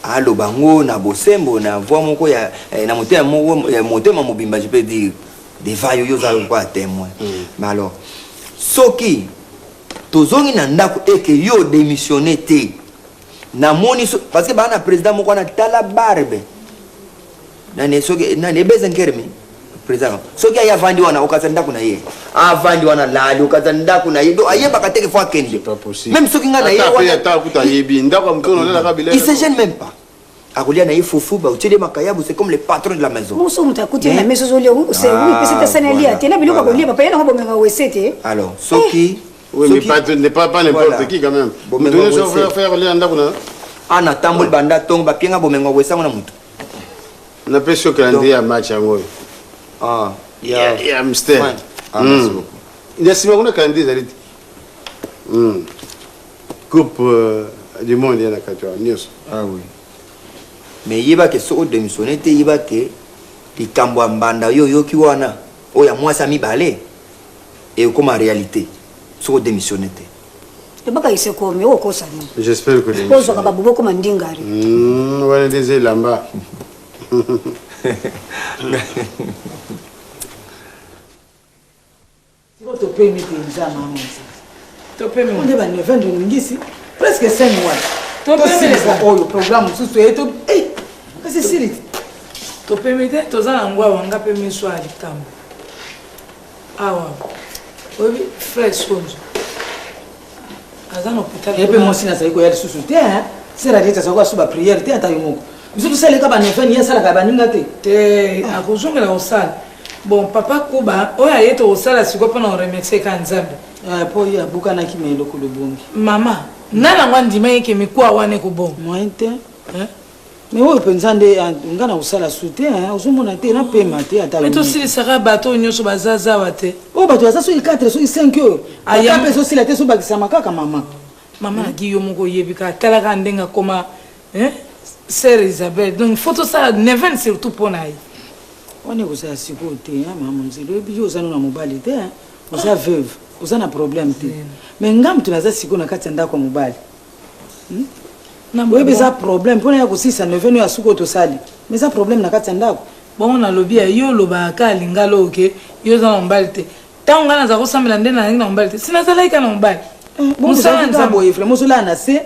A lobango na bosembo na voix moko ya na motema mobimba, je peux dire des vailles yo za quoi témoin. Mais alors soki tozongi na ndako et que yo démissionné té na moni parce que ba na président moko na tala barbe na ne soki na ne bezen kermi président soki aya vandi wana okaza ndako na ye avandi wana lali okaza ndako na ye do aye bakateke fois kende même soki nga na ye wana ta kuta yebi ndako mkono na kabila il se gêne même pas akolia na ye fofu ba utile makayabu c'est comme le patron de la maison muso mutakuti na meso zole c'est oui c'est ça nalia tena biloko ko liba pa yana ko bomenga wesete alors soki oui mais pas n'importe qui quand même bomenga so faire le ndako na ana tambol banda tong ba pienga bomenga wesango na mutu na peso calendrier ya match yango ah ya Amsterdam merci beaucoup il y a si on a calendrier zalit coupe du monde ya na katwa news ah oui mais yeba ke so démissionné te yeba ke likambo ya mbanda yo yoki wana oya mwasa mibale et comme en réalité so démissionné te baka ise ko me o ko sani j'espère que ko zo ka babu ko mandingari wana des lamba to pay me the exam to pay me on the ban event ngisi presque 5 mois to pay me for all programme susu eto kasi siri to permete tozana ngwa wanga pe miso ali kambo awa obi fresh konzo azana hôpital et puis moi sina sai ko ya susu te sera dita sa ko suba prière te ata yomoko biso to sele ka ba nefa ni sala ka ba ninga te akuzongela osala bon papa kuba oya yeto osala siko pona remercier ka nzambe po ya buka na ki melo ko lobongi mama nana ngwa ndima yake mikwa wane ko bon moi te mais oui pensande ngana usala sute uzomona te na pema te ata mais to sili saka bato nyoso bazaza wate o bato asa so 4 so 5 yo aya peso sila te so bakisa makaka mama Guillaume moko yebika tala ka ndenga koma sœur Isabelle donc photo ça neven surtout pona yi on est aux asiko te mama nzelo bi yo zana na mobali te oza veuve oza na problème te mais ngam tunaza siko na kati ndako mobali oui, mais ça problème pour ya kusisa nevenu ya suko to sali mais ça problème na kati ndako bon na lobby yo loba ka lingalo oke yo za mbali te tanga na za ko sambela ndena na mbali te sina sala ika na mbali bon ça nza boye frère mosola na se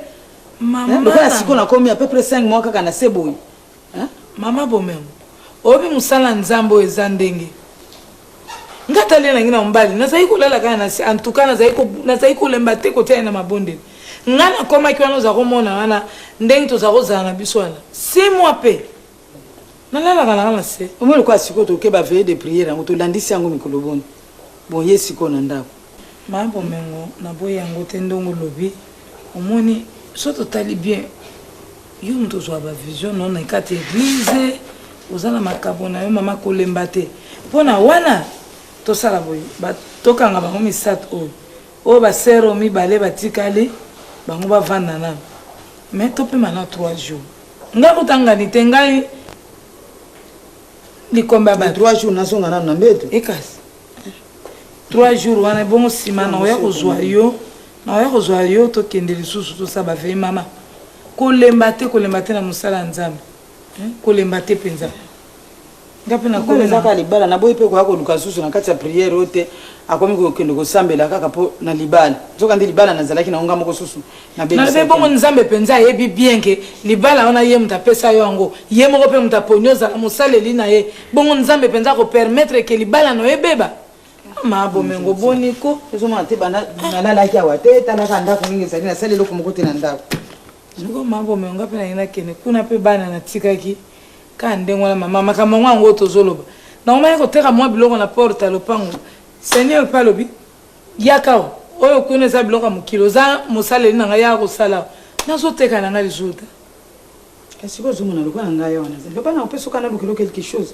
maman le cas siko na komi à peu près 5 mois kaka na se boye mama bomemo obi musala nzambo ezandenge ngata lena ngina mbali na sai kulala kana na se en tout cas na sai kulemba te ko tena mabonde ngana koma kiwana za komona wana ndenge to za kozana biswana 6 mois pe nalala kana se omwe kwa siko to ke ba veiller de prière ngo to landisi yango mikolo boni bon yesiko na ndako mambo mengo na boye yango te ndongo lobi omoni soto tali bien yo mto zo ba vision non na kati église ozana makabona yo mama kolemba te pona wana to sala boye ba tokanga bango misat o ba sero mi bale batikali bango ba vanda na mais to pe mana 3 jours ngako tangani te ngai likomba ba 3 jours na songa na mbeto ekasi 3 jours wana bon sima na ya kozwa yo to kende lisusu to saba ve mama kolemba te na musala nzambe kolemba te penza ngapi na kolemba ka libala na boye pe ko ako luka susu na kati ya prière ote akomi ko kende ko sambela kaka po na libala zoka ndi libala na zalaki na onga moko susu na be na be bongo nzambe penza yebi bien ke libala ona ye mutapesa yo ngo ye moko pe mutaponyoza musaleli na ye bongo nzambe penza ko permettre ke libala no ebeba mabo mengo boniko ezoma te bana nalala ki awate tala ka ndako mingi zali na salelo ko moko te na ndako ngo mabo mengo pe na ina kene kuna pe bana na tikaki ka ndengwa mama makambo ngo tozoloba na oma ko teka mwa biloko na porte lopango Seigneur palobi yakao oyo kuna za biloko mukilo za musale na ngaya ko sala nazo teka na ngali zuta est-ce que zomona lokwa ngaya wana za bana opeso kana lukilo quelque chose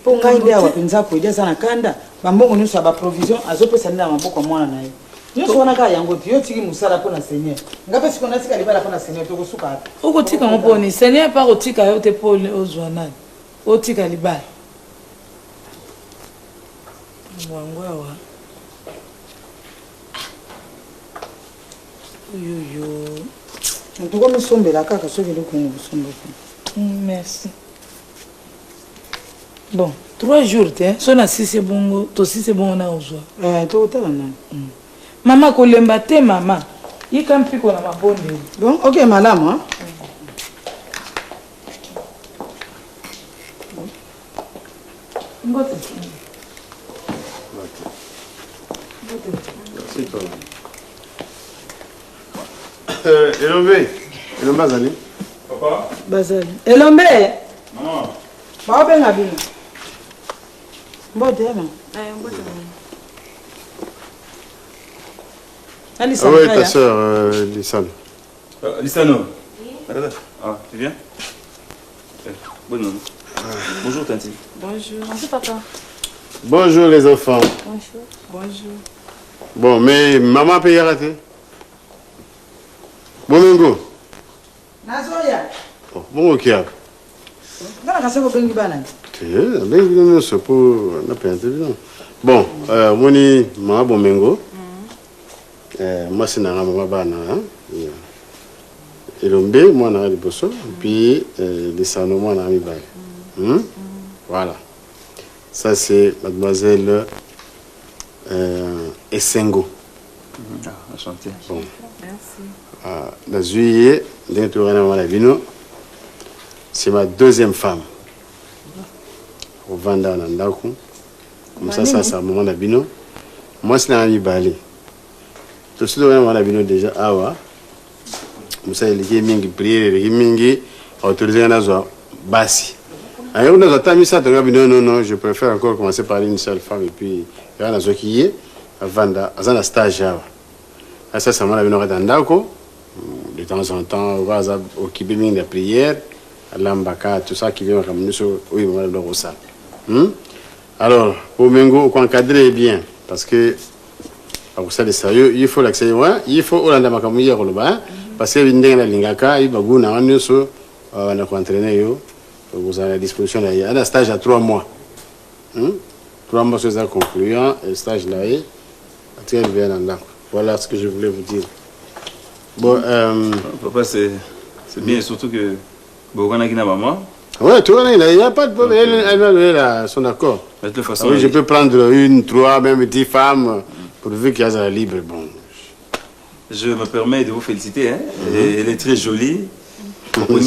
po ngai ndia wapenza ko idia sana kanda bambongo nyuso ba provision azopesa nda maboko mwana naye nyuso wana ka yango tiyo tiki musala pona Seigneur ngape siko nasika libala pona Seigneur to kusuka uko tika ngoponi Seigneur pa kotika yote pole ozwana otika libala Yo. En tout cas, me sombe la kaka so velo ko sombe. Merci. Bon, 3 jours, so na 6 c'est bon, to 6 c'est bon na ozwa. To ta na. Mama kolemba te mama. Yika mpiko na mabonde. Bon, OK madame, hein. Ngote. C'est toi. Elombe azali. Papa. Bazali. Elombe. Maman. Ba benga bino. Mbote ma. Mbote. Ah oui, ta soeur, Lissane. Lissano. Ah, tu viens? Bonne nuit. Bonjour, Tanti. Bonjour. Bonjour, papa. Bonjour, les enfants. Bonjour. Bon, mais maman peut y arrêter. Bon, Mengo. Nazoya. Bon, ok. Bana kaseko bengi bana. Bengi c'est pour la peine, évidemment. Bon, moni, maman, bon, Mengo. Moi, c'est maman bana. Elombe, moi, on a des bossos. Puis, les Sano, moi, on a mis bail. Voilà. Ça, c'est mademoiselle Essengo. Enchanté. Bon. Merci. La juillet, c'est ma deuxième femme. Au Vanda, Nandaku. Comme ça, c'est un moment d'abino. Moi, c'est un ami balé. Tout ce moment d'abino déjà, awa. Musa iliki mingi priere iliki mingi autorisé na zo basi. Alors nous attendons ça non, je préfère encore commencer par une seule femme et puis il y a zo qui est Vanda azana stage là. Ça ça m'a bino ndako de temps en temps on va occuper mingi la prière l'ambaka tout ça qui vient comme nous oui on va le ça. Alors pour Mengo on encadrer bien parce que pour ça de sérieux il faut l'accès il faut Olanda makamuye koloba. Parce que l'Indien a l'ingaka, il va gouverner en nous sur on a entraîné yo, vous avez à disposition là. Il y a un stage à 3 mois. 3 mois c'est ça concluant et stage là est. Voilà ce que je voulais vous dire. Bon, papa c'est bien surtout que Bogana qui n'a maman. Ouais, tu vois, il n'y a pas de problème. Elle va donner son accord. De toute façon, Oui, je peux prendre 1, 3, même 10 femmes pourvu qu'il y a un libre. Bon. Je me permets de vous féliciter. Hein. Elle est très jolie. Mais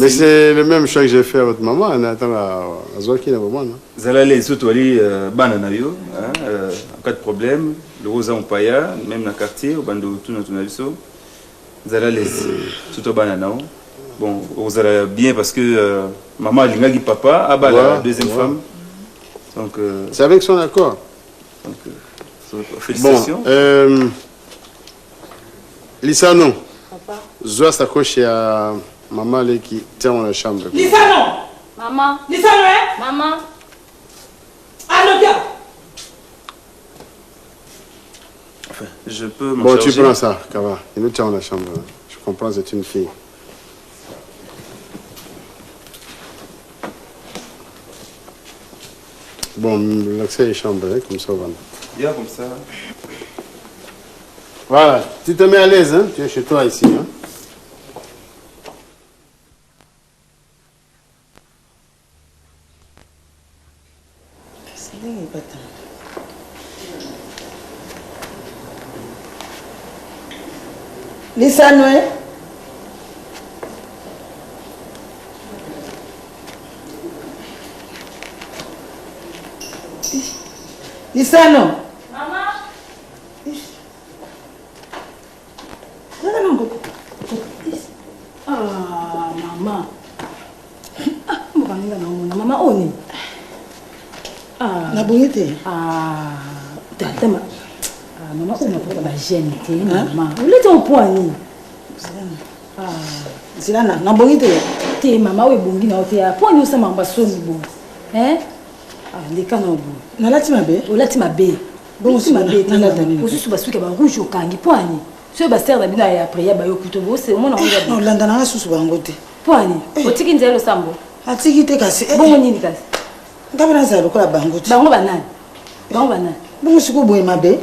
c'est le même choix que j'ai fait à votre maman. On attend à Zoki, la maman. Vous allez aller surtout aller bananayo. En cas de problème, le rosa on paya, même dans le quartier, au bando tout notre naviso. Vous allez aller surtout banana. Bon, vous allez bien parce que maman l'ingagi papa, Abba la deuxième femme. Donc c'est avec son accord. Donc, félicitations. Bon, Lissano. Papa. Zoa sacoche à maman qui tient dans la chambre. Lissano. Maman. Lissano, hein? Maman. Allô, gars. Enfin, je peux m'en charger. Bon, tu prends ça, Kava. Il nous tient dans la chambre. Je comprends, c'est une fille. Bon, l'accès est chambre, hein, comme ça, voilà. Bien comme ça. Voilà, tu te mets à l'aise, hein? Tu es chez toi ici. Hein? Lissano, hein? Lissano. Maman. Ah, maman. Maman, on est. Ah. La bonité. Ah. Tata, maman, on n'a pas de gêne. Maman. Vous l'êtes au point. Ah. C'est là, la bonité. T'es maman, oui, bon, il y a un point où ça m'a pas sonné. Hein? Ah, les canons. Nalati mabe. Olati mabe. Bon, si mabe. Osusu basuka ba rouge okangi poani. So ba serre bina ya après ya ba yokuto bo c'est mon onga. Non, landana na susu bangote. Poani. Otiki nzelo sambo. Atiki te kasi. Bon nini kasi. Ngabana za lokola bangote. Bango banani. Bango banani. Bon siku boye mabe.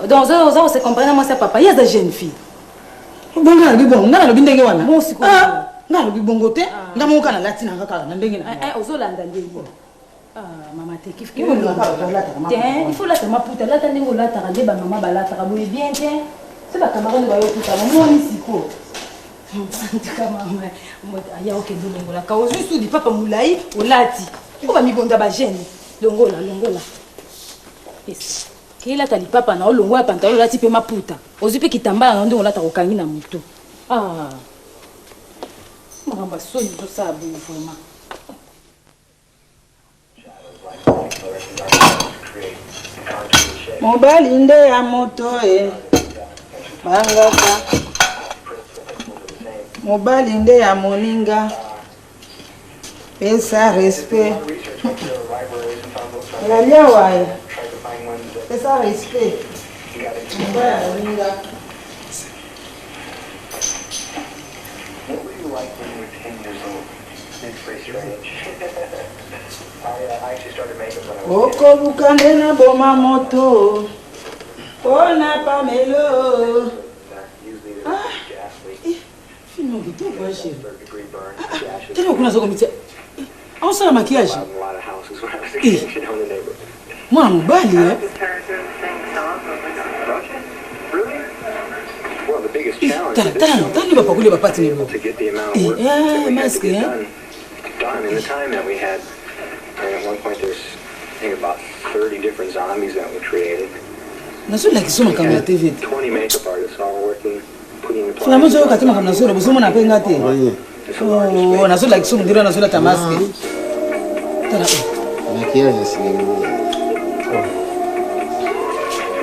Donc, on se comprend, moi, c'est papa. Il y a des jeunes filles. Bon, on a le bon, on a le bindé. Bon, c'est quoi? On a le bon côté. On a mon canal latin. Maman, t'es kiff. Il faut la tama puta. Là, t'as des mots là, t'as rendez ba maman ba là, t'as raboué bien, tiens. C'est pas camarade de bayo puta. Maman, ici quoi? En tout cas, maman, moi, il y a aucun dolongo là. Quand on se dit papa moulaï, on l'a dit. On va m'y bonda ba gêne. Longo là. Yes. Kila tali papa na olongo ya pantalon là type ma puta. Ozipe kitambala na ndo là ta kokangi na moto. Mama soni to sabu vraiment. Mobali nde ya moto bangaka. Mobali nde ya moninga. Pesa respect. Lalia wae. Pesa respect. Mobali ya moninga. What were you like when you were 10 years old? It's pretty strange. I actually started makeup when I was 10. Oko lukande na boma moto. Ona pamelo. Filme vite quoi chérie. Tellement qu'on a ça comme ça. On sent la maquillage. Moi mon bali hein. Well, the biggest challenge T'as pas couler papa tu to get the amount of work that we had to get hein. done in the time that we had. And at one point there's, I think, about 30 different zombies that were created. Nazo la kisoma kama ya TV. 20 makeup artists all working, putting the Funa mozo katima kama nazo bosomo na penga te. Oh, nazo la kisoma ndira nazo la tamaske. Tala. Maquillage c'est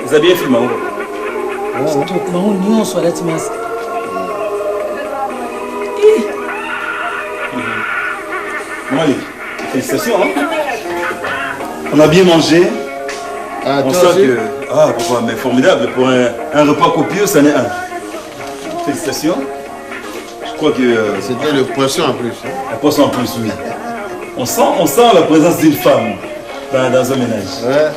Vous avez bien filmé hein? Maman nyonso alati masque. Maman, félicitations hein? On a bien mangé. On sent que... Ah, papa, mais formidable. Pour un repas copieux, ça n'est un. Félicitations. Je crois que... C'était le poisson en plus. Hein? Le poisson en plus, oui. On sent la présence d'une femme dans un ménage. Ouais.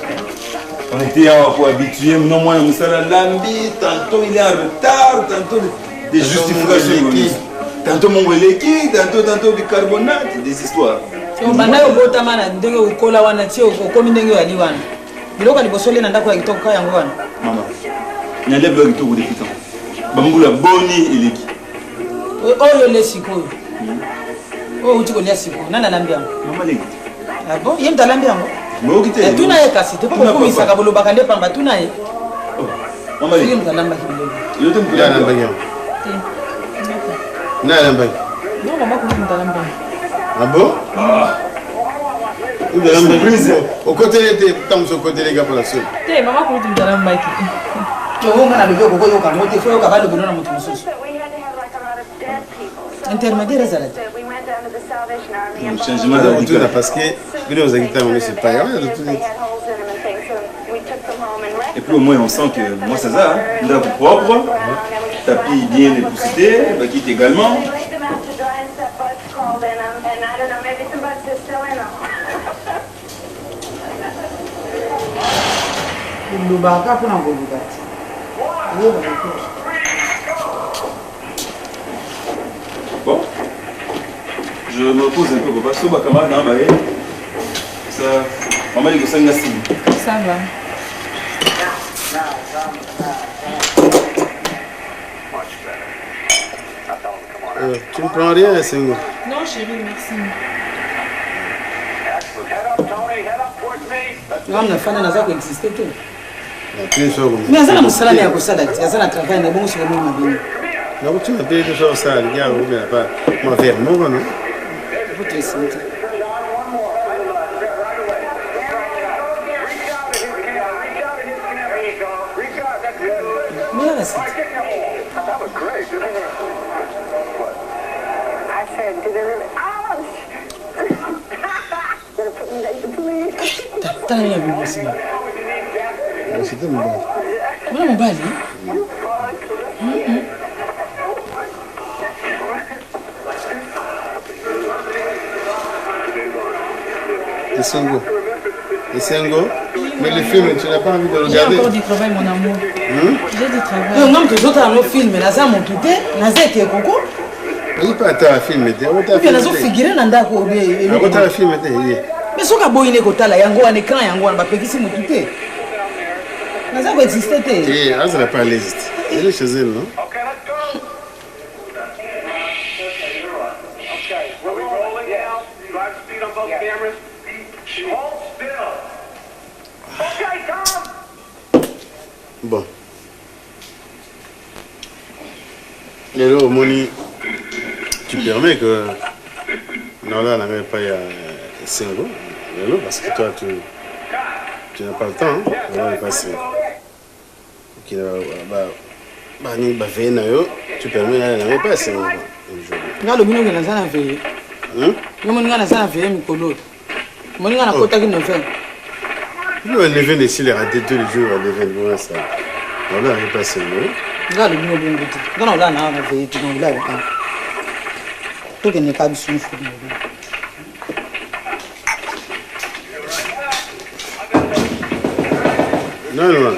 On était pour habituer, non moins, Lambi, tantôt il est en retard, tantôt des justifications. Tantôt mon weleki, tantôt bicarbonate, des histoires. Banda yo bota mana ndenge ukola wana tio ukomi ndenge wali wana. Biloko libosole na ndako ya kitoko yango wana. Mama. Nyale blog to de pitan. Bambula boni eleki. Oyo le sikoyo. Oh uti kolia sikoyo. Nana lambi yango. Mama leki. Ah bon, yem talambi yango. Mo kite. Tuna ye kasi te poko kumisa ka bolo bakande pamba tuna ye. Mama leki. Yem talamba kibelo. Yo te Il y a un baguette. Non, il y a un baguette. Non, maman kouli talamba. Ah bon? Vous avez prise. Au côté des temps, au côté des gars pour la seule. Te maman kouli talamba ki. Yo ngana le boko yo ka mote fo yo ka balo bono na moto mususu. Intermédiaire ça là. changement d'habitude. Parce que nous aux habitants c'est pas grave de tout. Et puis au moins on sent que moi c'est ça, hein, là propre, tapis bien épousseté, baguette également. Bon, je me pose un peu, parce que ma camarade dans ma ça, maman dit que ça n'a Ça va. Tu ne prends rien, Sengo? Non, chérie, merci. Non, na fana naza ko exister tout. Mais Mais azana musala ya kusala ti azana travail na bongo sur moi mabini. Na ko tu appelles tout ça ça les gars ou bien pas moi faire mon non. Votre santé. Mais là c'est Tana ya bibi sima. C'était mon bon. Mwana mobali. Et Sengo. Et Sengo. Mais le film, tu n'as pas envie de J'ai regarder. encore du travail, mon amour. J'ai du travail. Non, même toujours dans nos films, naza mon tout naza été coco. Il pas ta film, tu as Bien nazo figurer dans ndako bien. un film, Mais soka boyine kotala yango en écran yango on va pekisi mon tout naza ko exister té. Eh, ça n'a pas l'existe. Elle est chez elle, non? Okay, let's go. Okay, are we rolling now? Drive speed on both cameras. Hold still. Okay, come. Bon. Et là, Moni, tu permets que. Non, là, on n'avait pas un single. Parce que toi, tu n'as pas le temps. Hein? On va passer. Ok, tu permets, là, on n'avait pas un single. Nga lo bino ngena sana veille. Yo moni ngana sana veille mikolo. Moni ngana kota ki novel. Le lever de s'il est raté tous les jours, le lever de ça. On va pas single. Nga lo bino bongo ti. Ngana la na veille ti no la ka. To ke ne ka bisu fu ni. Non, non.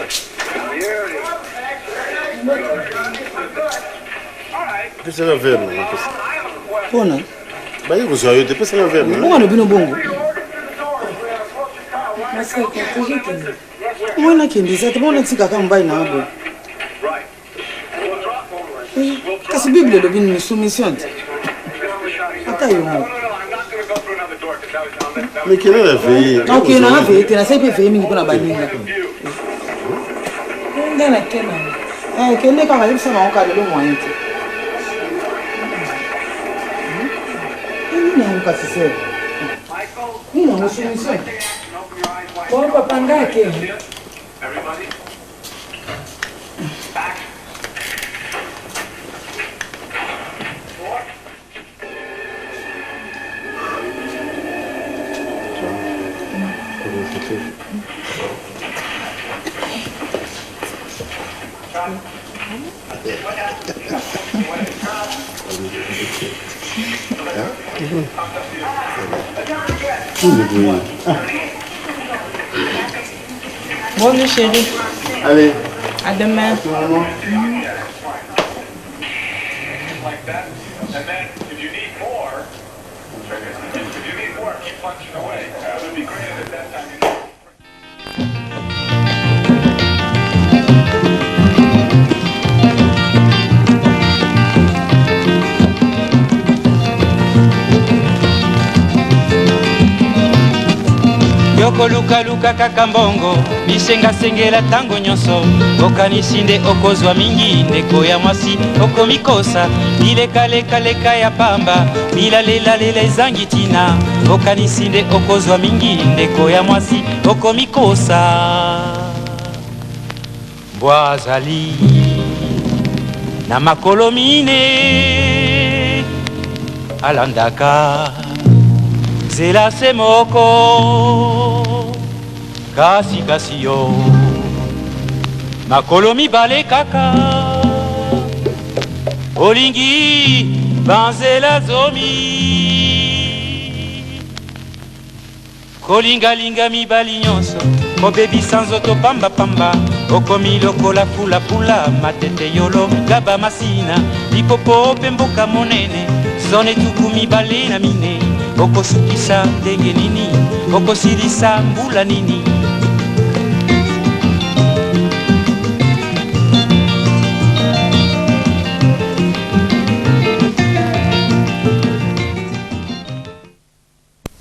Qu'est-ce que ça va faire? Pona. Bah, il vous a eu des personnes à faire. Bongo no bino bongo. Masaka, toujours que Mwana kendisa te mwana tika ka mbai na abo. Kasi Bible lo bino soumission. Ata yo mo. Mais quelle est la veille? Ok, na veille te na sai pe veille mingi pona baninga. ngana kena. Kende ka ngalipa na onka lelo mwana te. Nina nkasi se. Nina mo soumission. Kwa papa ngake. Bonne chérie. Allez. À demain. Yoko luka luka kaka mbongo bisenga sengela tango nyonso okanisi nde okozwa mingi ndeko ya mwasi okomikosa bileka ya pamba bilalelalela ezangi tina okanisi nde okozwa mingi ndeko ya mwasi okomikosa mbwa azali na makolo mine alandaka zela se moko kasi yo makolo mibale kaka olingi banzela zomi kolingalinga mibali nyonso kobebisa nzoto pambapamba okomi lokola fulafula matete yolo gaba masina lipopo pe mboka monene zone tuku mibale na mine okosukisa ndenge nini okosilisa mbula nini